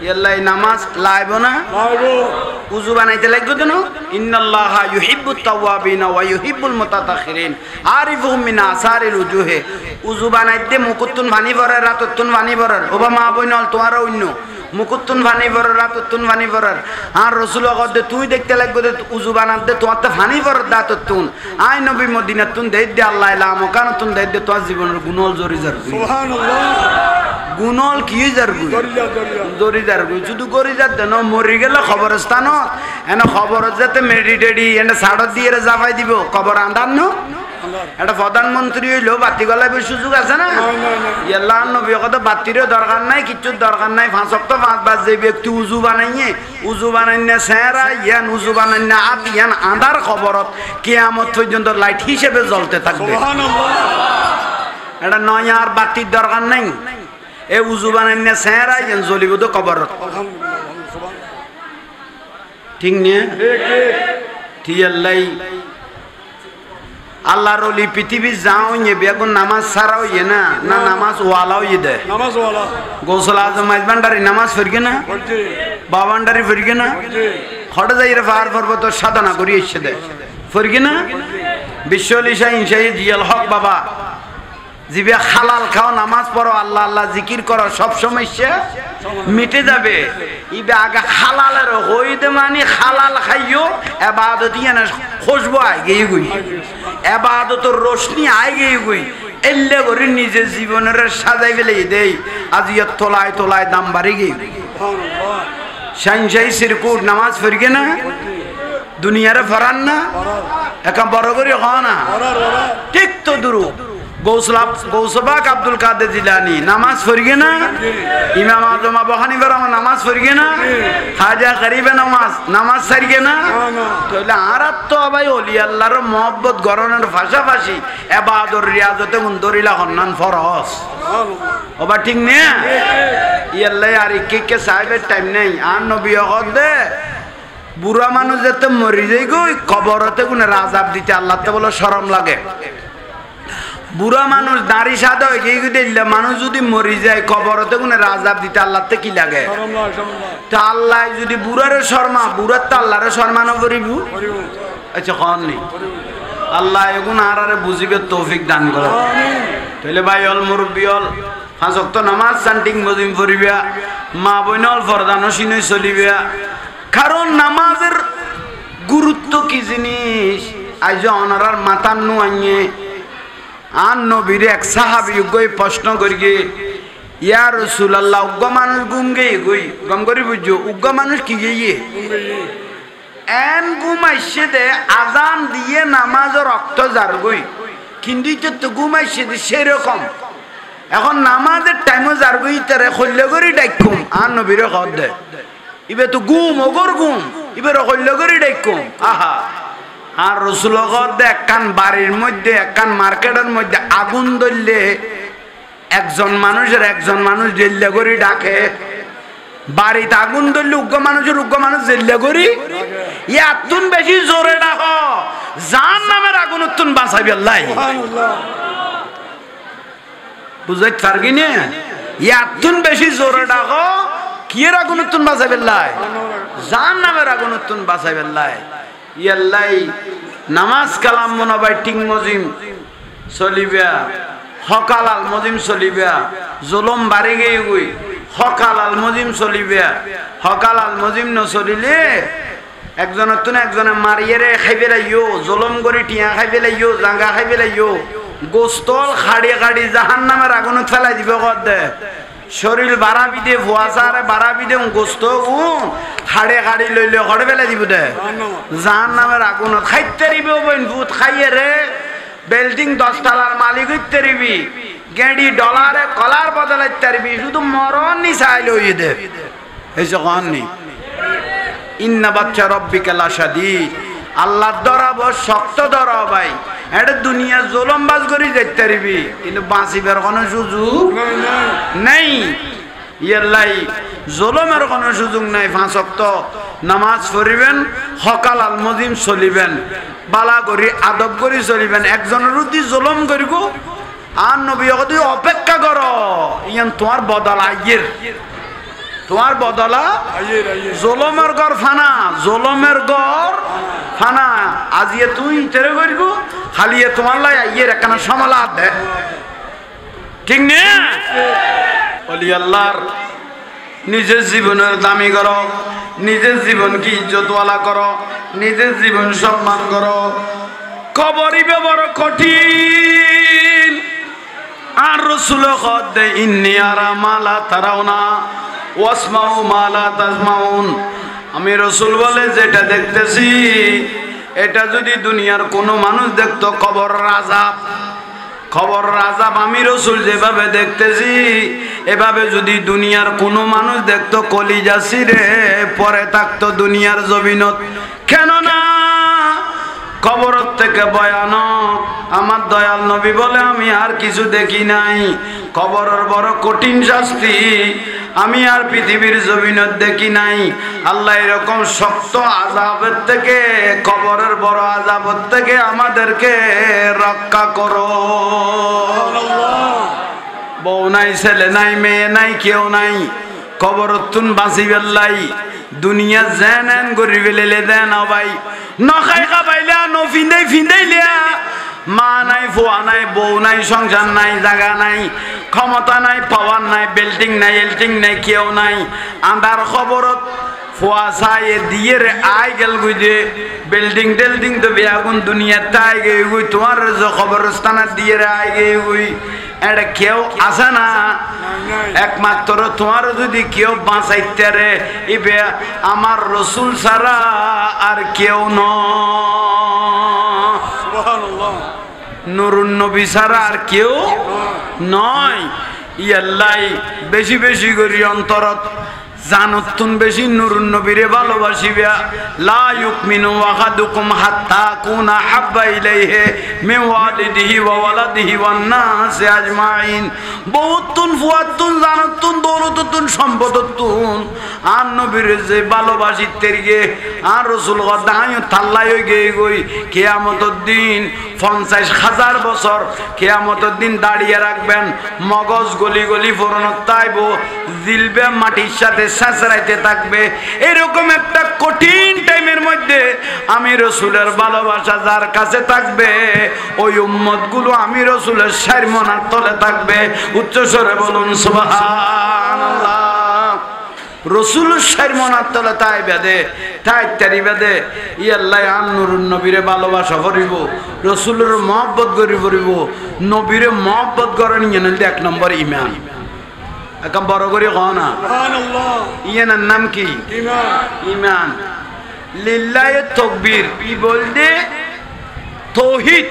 ইয়াল্লাই নামাজ লাইব না উযু বানাইতে লাগবে কেন? ইন্নাল্লাহা ইউহিব্বুত তাওয়াবিনা ওয়া ইউহিব্বুল মুতাতাখিরিন আরিফুহুম মিন আসারিল উজুহে। উযু বানাইতে মুকুতুন ভানি পড়ে রাততুন ভানি পড়ে ওবা মা বইনল তোমার অন্য মুকুতুন ভানি পড়ে রাততুন ভানি পড়ে আর রাসূল কদে তুই দেখতে লাগবে উযু বানাতে তোমার তো ভানি পড়ে দাততুন আই নবী মদিনাতুন দেই দে আল্লাহ ইলা মকানতুন দেই দে তোর জীবনের গুণল জরি যার সুবহানাল্লাহ গুণল কি যারগু জরি যারগু শুধু গরি যাত দেন মরি গেলে খবরস্থান এনে খবর যাতে মেডিটেডি এনে সাড়ত দিয়ে জাফাই দিব কবর আন্দার ন এটা প্রধানমন্ত্রী হইলেও বাতি গলাইবার সুযোগ আছে না? ইয়াল্লাহ নবী কত বাতিরও দরকার নাই, কিচ্ছুর দরকার নাই। 5 ওয়াক্ত 5 বার যে ব্যক্তি উজু বানাইনে সেরা ইয়ান উজু বানাইনে আত ইয়ান আন্দার খবরত কিয়ামত পর্যন্ত লাইট হিসেবে জ্বলতে থাকবে। এটা নয় আর বাতির দরকার নাই, এ উজু বানাইনে সেরা ইয়ান জ্বলিব তো কবরত, ঠিক না? ঠিয়াল্লাই আল্লাহর ওলি পৃথিবী যাও ইয়ে বেগুন নামাজ ছাড়াও ইয়ে না না নামাজ ওয়ালাও ইয়ে দেয় গোসল আজম মাইজবান্ডারি নামাজ ফিরগে না বাবান্ডারি ফিরগে না খড়ে যাই রে পাহাড় পর্বত সাধনা করি এসে দেয় ফিরগে না বিশ্বলি শাহিন শাহী জিয়াল হক বাবা জিবে হালাল খাও নামাজ পড়ো আল্লাহ আল্লাহ জিকির করো সব সমস্যা মিটে যাবে ইবে আগে হালালের হইতে মানে হালাল খাইও ইবাদত ইয়ানা খুশবু আগে গই ইবাদতের রোশনি আগে গই এল্লে করে নিজের জীবনের সাজাই ফেলে দেই আজ ইয়া তোলায় তোলায় দাম বাড়ি গই সুবহানাল্লাহ শাহিন শাহী সিরকুট নামাজ পড়গে না দুনিয়ারে ফরান না একা বড় করে হয় না ঠিক তো দুরু গৌসবাক আব্দুল কাদের জিলানি নামাজ পড়গে না ইমাম আজম আবু হানিফা রহমাতুল্লাহ নামাজ পড়গে না খাজা গরিবে নামাজ ছাড়গে না তাহলে আর তো ভাই ওলি আল্লাহর মহব্বত গরনের পাশাপাশি ইবাদত রিয়াজতে গুন্দরিলা হন্নান ফরজ ওবা ঠিক না ইয়াল্লাহ আর কে সাহেবের টাইম নেই আর নবী হদে বুড়া মানুষ যেতে মরি যাই গো কবরতে কোন রাজাব দিতে আল্লাহতে বলে শরম লাগে বুড়া মানুষ দাড়ি সাদা হয়ে গিয়ে দিলে মানুষ যদি মরি যায় কবরতে কোন রাজাব দিতে আল্লাহতে কি লাগে তা আল্লাহ যদি বুড়ারে শর্মা বুড়ার তো আল্লাহরে শর্মানো করিব আচ্ছা কন নেই আল্লাহ এগুন আরে বুঝিবে তৌফিক দান করো তাহলে ভাই অল মুরব্বী অল 5 ওয়াক্ত নামাজ শান্তিং মজিম পড়িবা মা বইনল ফরদানো সিনে চলিবা কারণ নামাজের গুরুত্ব কি জিনিস আজ অনারার মাথার নু আইয়ে আর নবীর এক সাহাবী গই প্রশ্ন করিগে ইয়া রাসূলুল্লাহ উগ্র মানুষ গুম গই গই গম করি বুঝো উগ্র মানুষ কি গিয়ে এন ঘুমাইছে দে আজান দিয়ে নামাজের রক্ত জার গই কিন্তু তো ঘুমাইছে দে সেরকম এখন নামাজের টাইমে জার গই তারে খল্লে করি ডাকুম আর নবীরে খদ দে ইবে তো গুম ওগর গুম ইবে খল্লে করি ডাকুম আহা আর রাসূলুল্লাহ একখান বাড়ির মধ্যে একখান মার্কেটের মধ্যে আগুন ধরলে একজন মানুষ জেল্লা করি ডাকে বাড়িতে আগুন ধরলে উগ্র মানুষ জেল্লা করি ইয়াতুন বেশি জোরে ডাকো জাহান্নামের আগুন তুন বাঁচাইবে আল্লাহ বুঝাই পারগি না ইয়াতুন বেশি জোরে ডাকো কিয়ের আগুন তুন বাঁচাইবে আল্লাহ জাহান্নামের আগুন তুন বাঁচাইবে আল্লাহ ইয়াল্লাই নামাজ কালাম মনাবাই টিং মজিম চলিবা হকাল আল মজিম চলিবা জুলুম বাড়ি গিয়ে গই হকাল আল মজিম চলিবা হকাল আল মজিম নচলিলে একজনের তুন একজনে মারিয়ে খাইবে লাইও জুলুম করে টিয়া খাইবে লাইও জাঙ্গা খাইবে লাইও গোস্তল খাড়ি খাড়ি জাহান্নামের আগুনত ফেলাই দিব কদে শরীর বাড়াবি দে ভুয়াচারে বাড়াবি দে গোস্ত খাড়ে খাড়ি লইলে খড়ে ফেলে দিব দে জাহান্নামের আগুনত খাইতে দিবি ভূত খাইয়ে রে বিল্ডিং 10 তলার মালিক হইতে দিবি গেড়ি ডলারে কলার বদলাইতে দিবি শুধু মরণ নি চাই লই দে এই যখন নি ইন্না বাচ্চা রব্বিকা লাশাদীদ আল্লাহর দরাব শক্ত দরাব ভাই এটা দুনিয়া জুলুমবাজ করে যাইতে দিবি কিন্তু বাঁচিবার কোনো সুযোগ নাই ইয়াল্লাই জুলুমের কোনো সুযোগ নাই 5 ওয়াক্ত নামাজ পড়িবেন হকাল আল মজিম চলিবেন বালা করি আদব করি চলিবেন একজনের উদ্দি জুলুম করিব আর নবী যদি অপেক্ষা করো ইয়ান তোমার বদল আইয়ের তোমার বদলা জুলুমের গড় ফানা জুলুমের গড় ফানা আজিয়ে তুই তেরে করিব খালিয়ে তোমার লাই আইয়ের একখানা সমালা দে ঠিক না ওলি আল্লাহর নিজের জীবনের দামি করো নিজের জীবনকে ইজ্জতওয়ালা করো নিজের জীবন সম্মান করো কবরিবে বড় কঠিন আর রাসূল কদ ইন্নী আরা মালা তারাউনা ওয়াসমাউ মালা তাসমাউন আমি রাসূল বলে যেটা দেখতেছি এটা যদি দুনিয়ার কোনো মানুষ দেখতো কবর আযাব আমি রাসূল যেভাবে দেখতেছি এভাবে যদি দুনিয়ার কোনো মানুষ দেখতো কলিজা ছিঁড়ে পরে থাকতো দুনিয়ার জমিনত কেন না কবর থেকে ভয়ানক আমার দয়াল নবী বলে আমি আর কিছু দেখি নাই কবরের বড় কঠিন শাস্তি আমি আর পৃথিবীর জমিনত দেখি নাই আল্লাহ এরকম শক্ত আযাবের থেকে কবরের বড় আযাবের থেকে আমাদেরকে রক্ষা করো বউ নাই ছেলে নাই মেয়ে নাই কেউ নাই কবরতুন বাঁচিবেন লাই দুনিয়া জেনেন গরিবে লেলে দেন ভাই নখাই খাবাইলা ন ফিন্দাই লিয়া মা নাই, ফুয়া নাই, বউ নাই, সংসার নাই, জায়গা নাই, ক্ষমতা নাই, পাওয়ার নাই, বিল্ডিং নাই, এল্টিং নাই, কেউ নাই। আন্ধার খবরত ফুয়া চাই দিয়ে রে আই গেল গুই দে বিল্ডিং টেল্ডিং তো বেয়াগুন দুনিয়ার তাই গে গুই তোমার যে খবরস্থানের দিয়ে রে আই গে গুই। এটা কেউ আসে না, একমাত্র তোমার যদি কেউ বাঁচাইতে রে ইবে আমার রসুল ছাড়া আর কেউ নুরুন নবী ছাড়া আর কেউ নয়। ইয়াল্লাই বেশি বেশি করি অন্তরত জানতুন বেশি নুরুন নবীরে ভালোবাসিবা। লা ইউমিনু আহাদুকুম হাত্তা কুনা হাব্বা ইলাইহি মিন ওয়ালিদিহি ওয়া ওয়ালাদিহি ওয়ান নাসি আজমাইন। বহুতুন ফুয়াতুন জানতুন দৌলতুন সম্পদতুন আর নবীরে যে ভালোবাসি তেরিগে আর রাসূল গদায় তাল্লাই হই গে গই কিয়ামতের দিন 50,000 বছর কিয়ামতের দিন দাঁড়িয়ে রাখবেন। মগজ গলি গলি ফোরনত তাইব, জিলবে মাটির সাথে সাঁচড়াইতে থাকবে। এরকম একটা কঠিন টাইমের মধ্যে আমি রসুলের ভালোবাসা যার কাছে থাকবে ওই উম্মতগুলো আমি রসুলের শারমনার তলে থাকবে। উচ্চস্বরে বলুন সুবহানাল্লাহ। রসুলের শারমনার তলে তাই বেদে তাই তারি বেদে ইয়াল্লাহ আন নুরুন নবীরে ভালোবাসা করিব, রসুলের মহব্বত করি করিব। নবীরে মহব্বত করেন ইয়ে 1 নম্বর ইমান। একটা বড় করে কও না ইয়ানার নাম কি? ইমান। লিল্লাহি তাকবীর ই বলতে তৌহিদ,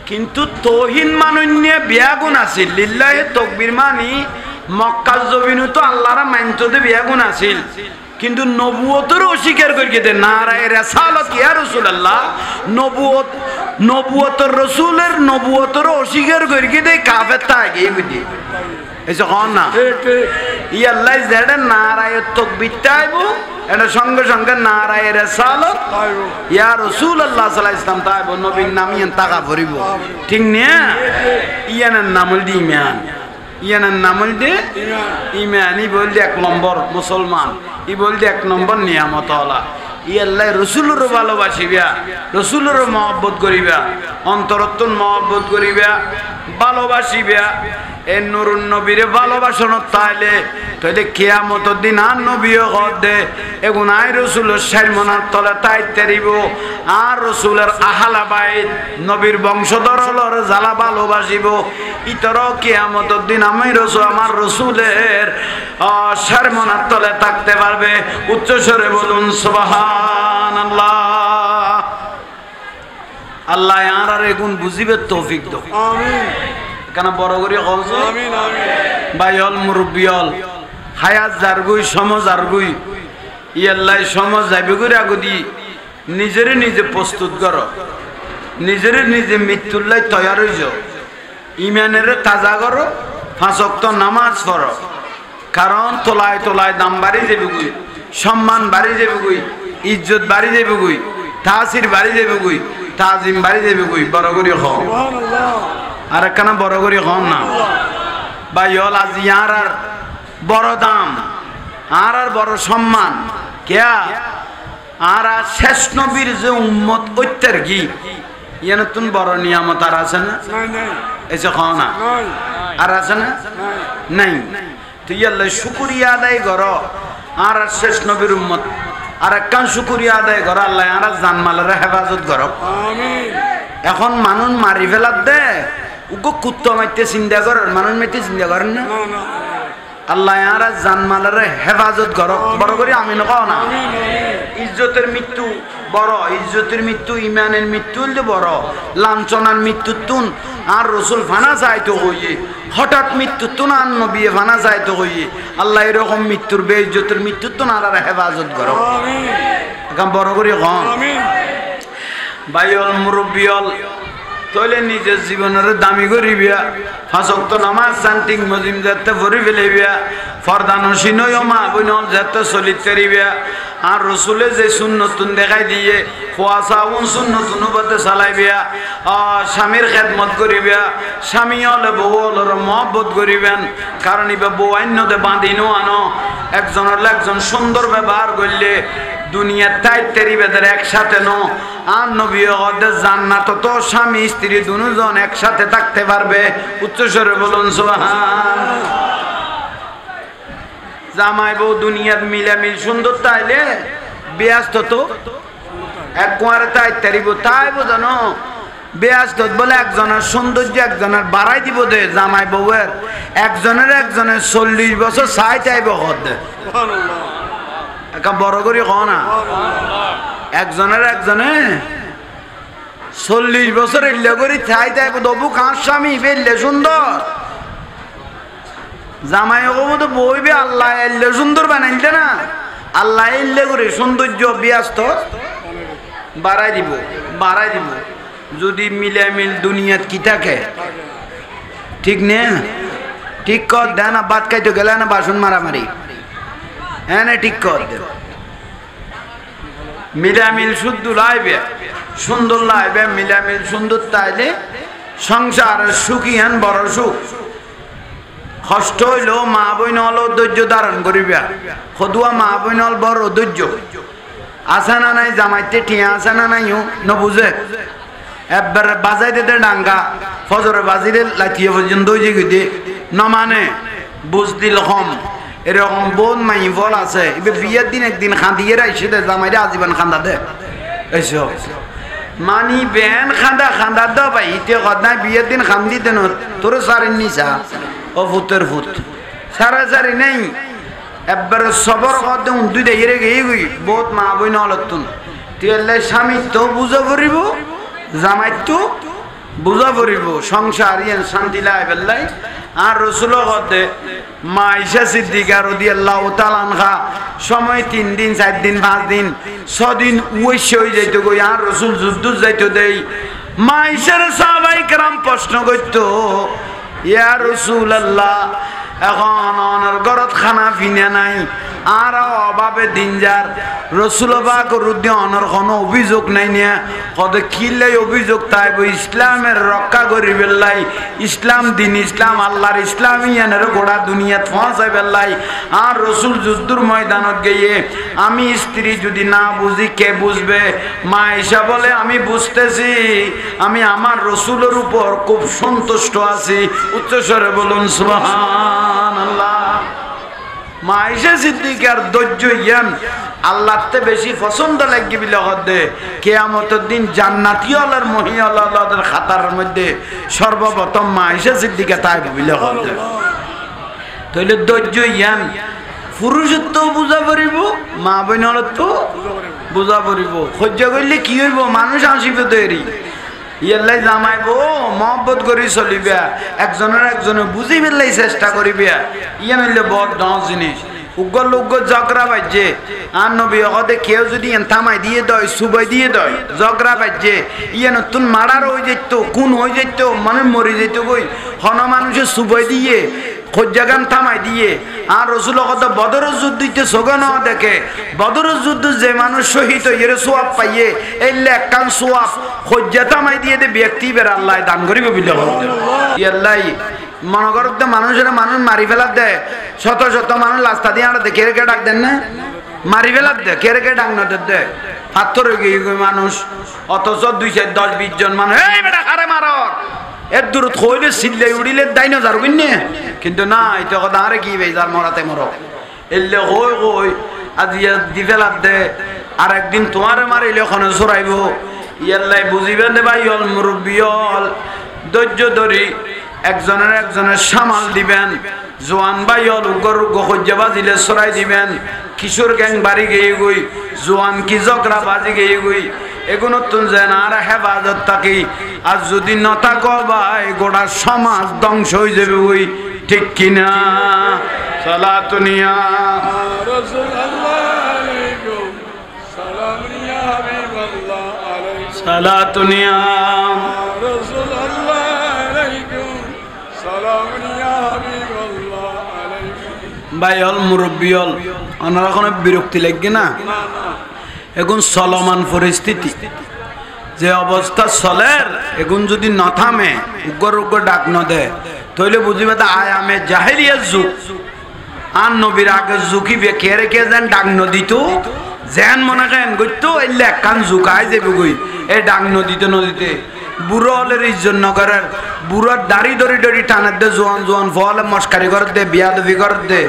কিন্তু তৌহিদ মানন্যে বিয়াগুণ আছে। লিল্লাহি তাকবীর মানি মক্কার জমিনে তো আল্লাহর মানতে বিয়াগুণ আছিল, কিন্তু নবুয়তের অস্বীকার করিয়ে দে নারায়ে রিসালাত ইয়া রাসূলুল্লাহ। নবুয়তের রসুলের নবুয়তের অস্বীকার করিয়ে দে কাফের তা আগে বুঝি এসে হন না। ইয়াল্লাহ যেটা নারায়ে তাকবীর তাইব এটা সঙ্গে সঙ্গে নারায়ে রিসালাত ইয়া রাসূলুল্লাহ সাল্লাল্লাহু আলাইহি ওয়াসাল্লাম তাইব। নবীর নাম ইয়ান টাকা ভরিব, ঠিক না? ইয়ানের নাম হল ঈমান। ইয়ানের নাম হল ঈমান। ই বলতে 1 নম্বর মুসলমান, ই বলতে 1 নম্বর নিয়ামতওয়ালা। ইয়াল্লাহ রসুলের ভালোবাসিবা, রসুলের মহব্বত করিবা, অন্তরত্বন মহব্বত করিবা, ভালোবাসিবা। এই নুরুন নবীরে ভালোবাসনো তাইলে তাইলে কিয়ামতের দিন আর নবীও গদে এগুন আই রসুলের শারমনার তলে তাই তেরিব। আর রসুলের আহলা বাইত নবীর বংশধরর জ্বালা ভালোবাসিব। ইতরও কিয়ামতের দিন আমি রসুল আমার রসুলের শারমনার তলে থাকতে পারবে। উচ্চস্বরে বলুন সুবহানাল্লাহ। আল্লাহ আর এগুন বুঝিবে তৌফিক দাও, আমিন। কেন বড় করে কলছ আমিন আমিন। ভাইল মুরব্বিয়ল হায়াত জারগুই সমাজ জারগুই ইয়াল্লাহ সমাজ যাইবে করে আগদি নিজেরে নিজে প্রস্তুত করো, নিজেরে নিজে মৃত্যুল্লাই তৈয়ার হয়ে যাও। ইমানের তাজা করো, 5 ওয়াক্ত নামাজ পড়ো। কারণ তোলায় তোলায় দাম বাড়ি যাবে গুই, সম্মান বাড়ি যাবে গুই, ইজ্জত বাড়ি যাবে গুই, তাসির বাড়ি যাবে গুই, তাজিম বাড়ি যাবে গুই। বড় করে হও আর একখানা বড় করে হন না ভাইল। আজ ইয়ার আর বড় দাম আর বড় সম্মান কেয়া আর শেষ নবীর যে উম্মত ঐত্যার কি ইয়ে নতুন বড় নিয়ামত আর আছে না? এসে খাও না আর আছে না? নাই। তুই আল্লাহ শুকরিয়া আদায় কর আর শেষ নবীর উম্মত আর একখান শুকরিয়া আদায় কর আল্লাহ আর জানমালের হেফাজত কর। এখন মানুষ মারি ফেলার দে উগো কুত্তা মাইতে চিন্তা করেন, মানুষ মাইতে চিন্তা করেন না। আল্লাহ আর জানমালের হেফাজত কর। বড় করে আমি নকও না। ইজ্জতের মৃত্যু বড়, ইজ্জতের মৃত্যু ইমানের মৃত্যু হলে বড়। লাঞ্ছনার মৃত্যু তুন আর রসুল ফানা যাইতো হইয়ে, হঠাৎ মৃত্যু তুন আর নবী ফানা যাইতো হইয়ে। আল্লাহ এরকম মৃত্যুর বেইজ্জতের মৃত্যু তুন আর হেফাজত করো। এখন বড় করে কম ভাইল মুরব্বিয়ল তইলে নিজের জীবনের দামি করিবিয়া। 5 ওয়াক্ত নামাজ শান্তিং মজিম যাতে ভরি ফেলিবিয়া। ফরদা নসিনয় মা বোন যাতে চলিতে রিবিয়া। আর রসুলে যে সুন্নতুন দেখাই দিয়ে খোয়াশা সুন্নতুন পথে চালাইবিয়া। স্বামীর খেদমত করিবিয়া। স্বামী হলে বউ হলের মহব্বত করিবেন। কারণ ইবা বউ আইনতে বাঁধিনো আনো একজন হলে একজন সুন্দর ব্যবহার করলে দুনিয়ার তাই তেরি বেদের একসাথে নো আর নবী ওদের জান্নাত তো স্বামী স্ত্রী দুজন একসাথে থাকতে পারবে। উচ্চস্বরে বলুন সুবহান। জামাই বউ দুনিয়ার মিলামিল সুন্দর তাইলে ব্যস্ত তো এক কুয়ারে তাই তারিব তাই বোঝানো ব্যস্ত বলে একজনের সৌন্দর্য একজনের বাড়াই দিব দে জামাই বউয়ের একজনের 40 বছর চাই চাইব হদ একটা বড় করে ক না একজনের 40 বছর এলে করে চাই চাইব তবু কার স্বামী ফেললে সুন্দর জামাই তো বইবে আল্লাহ এলে সুন্দর বানাইতে না আল্লাহ এলে করে সৌন্দর্য ব্যস্ত বাড়াই দিব যদি মিলামিল দুনিয়াত কি থাকে ঠিক নে ঠিক কর দেয় না ভাত খাইতে গেলে না বাসন মারামারি হ্যাঁ না ঠিক কর দে মিলামিল শুদ্ধ লাইবে সুন্দর লাইবে মিলামিল সুন্দর তাইলে সংসার সুখী হেন বড় সুখ কষ্ট হইল মা বই নল ধৈর্য ধারণ করিবা সদুয়া মা বই নল বড় ধৈর্য আছে না নাই জামাইতে ঠিয়া আছে না নাই নবুঝে একবার বাজাই দিতে ডাঙ্গা ফজরে বাজিরে লাঠিয়ে পর্যন্ত নমানে বুঝ দিল কম এরকম বোন মাই ফল আছে এবার বিয়ের দিন একদিন খাঁদিয়ে রাইছে দে জামাইরে আজীবন খান্দা দে এইসব মানি বেন খান্দা দ ভাই ইতে কথা বিয়ের দিন খান্দি দেন তোর সারেন নিসা ও ফুতের ফুত সারি নেই একবার সবর কথা দুইটা এরে গিয়ে গই বহুত মা বই নলতুন তেলে স্বামী তো বুঝা পড়িব জামাই তো বুঝা পড়িব সংসার ইয়েন শান্তি লাই বেল্লাই আর রসুল কথা মা আয়েশা সিদ্দিকা রাদিয়াল্লাহু তাআলা আনহা সময় 3 দিন 4 দিন 5 দিন 6 দিন ওইসে হয়ে যাইত গই আর রসুল যুদ্ধ যাইতো দেই মা আয়েশার সাহাবায়ে কেরাম প্রশ্ন করতো ইয়া রাসূলুল্লাহ এখন অনার ঘরত খানা পিনা নাই আর অভাবে দিন যার রসুল পাক রুদ্দি অনার কোনো অভিযোগ নাই নিয়া কত কিল্লাই অভিযোগ তাই ইসলামের রক্ষা করি বেল্লাই ইসলাম দিন ইসলাম আল্লাহর ইসলামী এনের গোড়া দুনিয়াত পৌঁছাই বেল্লাই আর রসুল যুদ্ধর ময়দানত গিয়ে আমি স্ত্রী যদি না বুঝি কে বুঝবে মা আয়েশা বলে আমি বুঝতেছি আমি আমার রসুলের উপর খুব সন্তুষ্ট আছি উচ্চস্বরে বলুন সুবহানাল্লাহ মা আয়েশা সিদ্দিকার ধৈর্য জ্ঞান আল্লাহতে বেশি পছন্দ লাগবে বলে হদে কিয়ামতের দিন জান্নাতি আলার মহিয়ালাদের খাতার মধ্যে সর্বপ্রথম মা আয়েশা সিদ্দিকা তাই বলে হদে তাইলে ধৈর্য জ্ঞান পুরুষত্ব বুঝা পড়িব মা বোনের তো বুঝা পড়িব সহ্য করলে কি হইব মানুষ আসিবে তৈরি ইয়াল্লাই জামাইবো মহব্বত করি চলিবা একজনে বুঝি ফেললাই চেষ্টা করিবা ইয়ান হইলে বড় ডাঙর জিনিস উগ্র জগরা বাজছে আর নবী হতে কেউ যদি থামাই দিয়ে দয় সুবাই দিয়ে দয় জগরা বাজছে ইয়ে নতুন মারার হয়ে যেত কোন হয়ে যেত মানে মরে যেত কই হন মানুষের সুবাই দিয়ে খোঁজাগান থামাই দিয়ে আর রসুল কত বদরের যুদ্ধে সোগান দেখে বদরের যুদ্ধ যে মানুষ শহীদ এর সোয়াব পাইয়ে এলে একখান সোয়াব খোঁজা থামাই দিয়ে দে ব্যক্তি বের আল্লাহ দান করিব বিলে ইয়াল্লাই মনে করতে মানুষের মানুষ মারি ফেলার দেয় শত শত মানুষ রাস্তা দিয়ে আমরা দেখে রেখে ডাক দেন না মারি ফেলার দে কে রেখে ডাক না দে পাথর গিয়ে মানুষ অথচ 210-20 জন মানুষ এই বেটা খারে মারর এর দূর খইলে সিল্লাই উড়িলে দাই না যারবিন নে কিন্তু না এটা কথা আরে কি ভাই যার মরাতে মর এলে হই আজ ইয়া দি ফেলার দে আর একদিন তোমারে মারিলে ওখানে সরাইব ইয়াল্লাই বুঝিবেন দে ভাই অল মুরব্বিয়ল ধৈর্য ধরি একজনের সামাল দিবেন জোয়ান ভাই অলুগর গখজ্জা বাজিলে সরাই দিবেন কিশোর গ্যাং বাড়ি গিয়ে গই জোয়ান কি জগরা বাজি গিয়ে গই এগুলো তুন যেন আর হেফাজত থাকি আর যদি নতা কবাই গোটা সমাজ ধ্বংস হয়ে যাবে ওই ঠিক কিনা সালাতুনিয়া সালাতুনিয়া ভাইল মুরব্বিয়ল ওনারা কোনো বিরক্তি লাগবে না এখন চলমান পরিস্থিতি যে অবস্থা চলের এখন যদি না থামে উগ্র ডাক ন দেয় তাহলে বুঝিবে তা আয়ামে জাহেলিয়ার যুগ আর নবীর আগে যুগিবে কে রেখে যেন ডাক ন দিত যেন মনে করেন গইতো এলে কান ঝুকাই যাবে গই এই ডাং নদীতে বুড়ো হলের ইজ্জত নগরের বুড়োর দাড়ি দড়ি টানের দে জোয়ান ফলে মস্কারি করে দে বিয়া দবি করে দে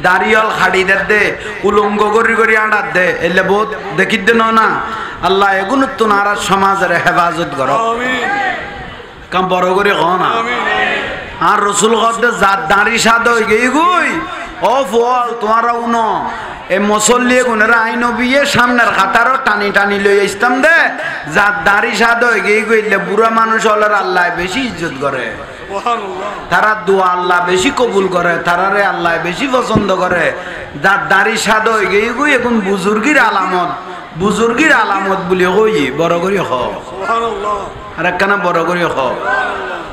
দাড়ি হল খাড়ি দে উলঙ্গ করি আড়ার দে এলে বহুত দেখি দে না আল্লাহ এগুলো তো নারা সমাজের হেফাজত কর কাম বড় করে হ না আর রসুল হতে যার দাড়ি সাদ হয়ে গই গুই ও ফল তোমারা উনো এই মুসল্লি গুনেরা আইন বিয়ে সামনের খাতারও টানি লই আসতাম দে যার দাড়ি সাদ হয়ে গিয়ে গইলে বুড়া মানুষ হলের আল্লাহ বেশি ইজ্জত করে তারা দোয়া আল্লাহ বেশি কবুল করে তারারে আল্লাহ বেশি পছন্দ করে যার দাড়ি সাদ হয়ে গিয়ে গই এখন বুজুর্গির আলামত বলি হই বড় করি হ আর একখানা বড় করি হ